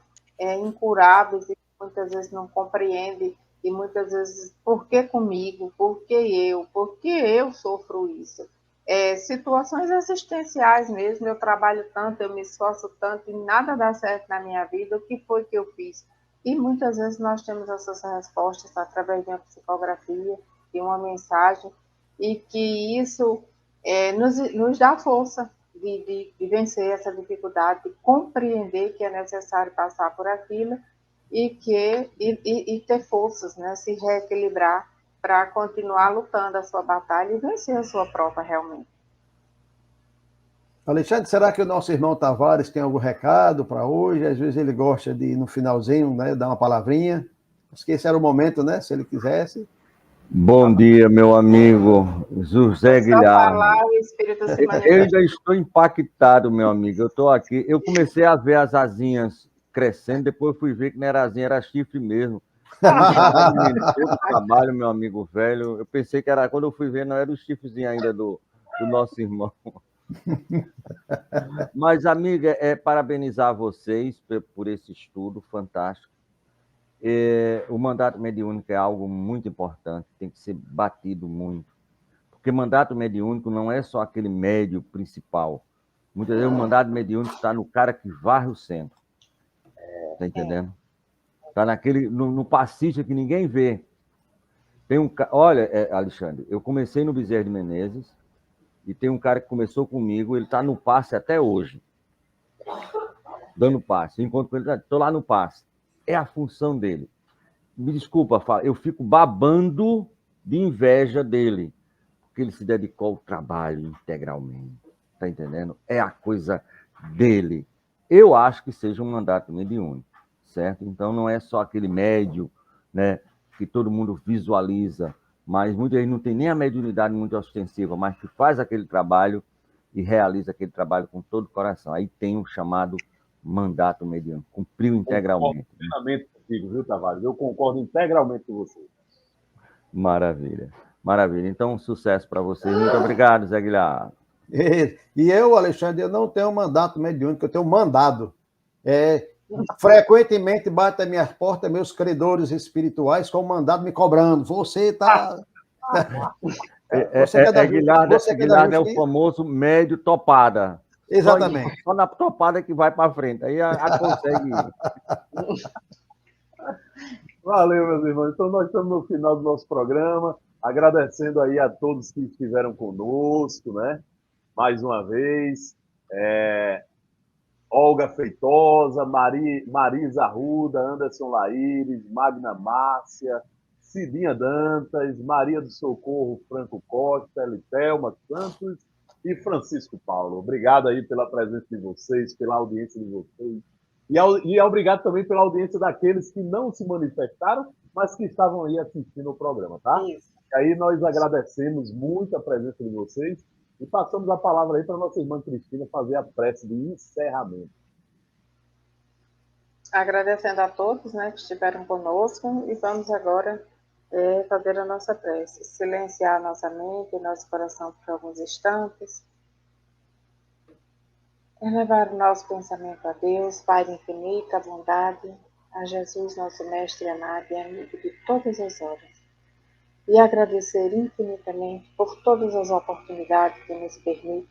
incuráveis, e muitas vezes não compreendem, e muitas vezes, por que comigo? Por que eu? Por que eu sofro isso? Situações existenciais mesmo, eu trabalho tanto, eu me esforço tanto, e nada dá certo na minha vida, o que foi que eu fiz? E muitas vezes nós temos essas respostas através de uma psicografia, de uma mensagem, e que isso nos dá força de vencer essa dificuldade, de compreender que é necessário passar por aquilo e ter forças, né? Se reequilibrar para continuar lutando a sua batalha e vencer a sua prova realmente. Alexandre, será que o nosso irmão Tavares tem algum recado para hoje? Às vezes ele gosta de, no finalzinho, né, dar uma palavrinha. Acho que esse era o momento, né? Se ele quisesse. Bom dia, meu amigo José Só Guilherme. falar, o Espírito se Eu manifesta. ainda estou impactado, meu amigo. Eu estou aqui. Eu comecei a ver as asinhas crescendo, depois fui ver que não era asinha, era chifre mesmo. Todo o trabalho, meu amigo velho. Eu pensei que era, quando eu fui ver, não era o chifrezinho ainda do nosso irmão. Mas, amiga, parabenizar vocês por esse estudo fantástico. O mandato mediúnico é algo muito importante, tem que ser batido muito. Porque mandato mediúnico não é só aquele médio principal. Muitas vezes o mandato mediúnico está no cara que varre o centro. Está entendendo? Está no passista que ninguém vê. Olha, Alexandre, eu comecei no Bezerra de Menezes e tem um cara que começou comigo, ele está no passe até hoje, dando passe. Enquanto ele estou lá no passe. É a função dele. Me desculpa, eu fico babando de inveja dele, porque ele se dedicou ao trabalho integralmente. Tá entendendo? É a coisa dele. Eu acho que seja um mandato mediúnico, certo? Então não é só aquele médio, né, que todo mundo visualiza, mas muita gente não tem nem a mediunidade muito ostensiva, mas que faz aquele trabalho e realiza aquele trabalho com todo o coração. Aí tem o chamado mandato mediúnico, cumpriu integralmente. Plenamente contigo, viu, Tavares? Eu concordo integralmente com você. Maravilha, maravilha. Então, sucesso para vocês. Muito obrigado, Zé Guilherme. E eu, Alexandre, eu não tenho mandato mediúnico, eu tenho mandado. Frequentemente bate as minhas portas meus credores espirituais com o mandado me cobrando. Você está... Guilherme é o famoso médio topada. Exatamente. Só na topada que vai para frente. Aí consegue ir. Valeu, meus irmãos. Então, nós estamos no final do nosso programa, agradecendo aí a todos que estiveram conosco, né? Mais uma vez. Olga Feitosa, Marisa Arruda, Anderson Laíris, Magna Márcia, Cidinha Dantas, Maria do Socorro Franco Costa, Elitelma Santos e Francisco Paulo. Obrigado aí pela presença de vocês, pela audiência de vocês. E obrigado também pela audiência daqueles que não se manifestaram, mas que estavam aí assistindo o programa, tá? Isso. E aí nós agradecemos muito a presença de vocês e passamos a palavra aí para a nossa irmã Cristina fazer a prece de encerramento. Agradecendo a todos, né, que estiveram conosco, e vamos agora fazer a nossa prece. Silenciar a nossa mente e nosso coração por alguns instantes. Elevar o nosso pensamento a Deus, Pai de infinita bondade, a Jesus, nosso Mestre amado e amigo de todas as horas. E agradecer infinitamente por todas as oportunidades que nos permite,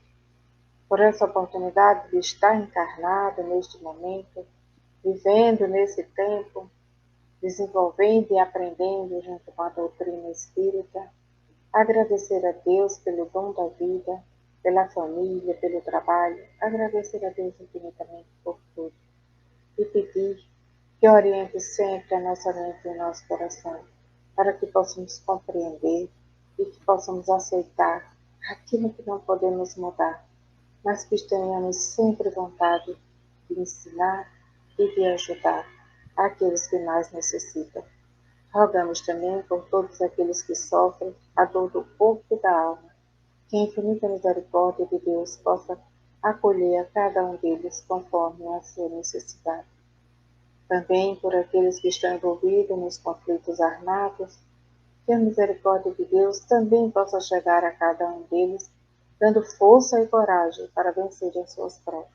por essa oportunidade de estar encarnado neste momento, vivendo nesse tempo, desenvolvendo e aprendendo junto com a doutrina espírita. Agradecer a Deus pelo dom da vida, pela família, pelo trabalho. Agradecer a Deus infinitamente por tudo. E pedir que oriente sempre a nossa mente e o nosso coração, para que possamos compreender e que possamos aceitar aquilo que não podemos mudar, mas que tenhamos sempre vontade de ensinar e de ajudar aqueles que mais necessitam. Rogamos também por todos aqueles que sofrem a dor do corpo e da alma, que a infinita misericórdia de Deus possa acolher a cada um deles conforme a sua necessidade. Também por aqueles que estão envolvidos nos conflitos armados, que a misericórdia de Deus também possa chegar a cada um deles, dando força e coragem para vencer as suas provas.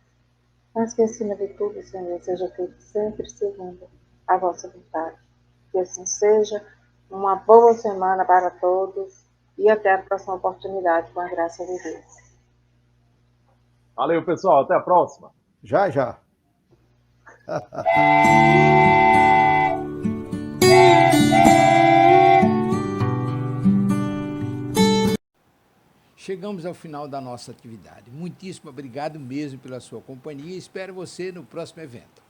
mas que acima de tudo, Senhor, seja feito sempre segundo a vossa vontade. Que assim seja. Uma boa semana para todos e até a próxima oportunidade, com a graça de Deus. Valeu, pessoal. Até a próxima. Já, já. Chegamos ao final da nossa atividade. Muitíssimo obrigado mesmo pela sua companhia e espero você no próximo evento.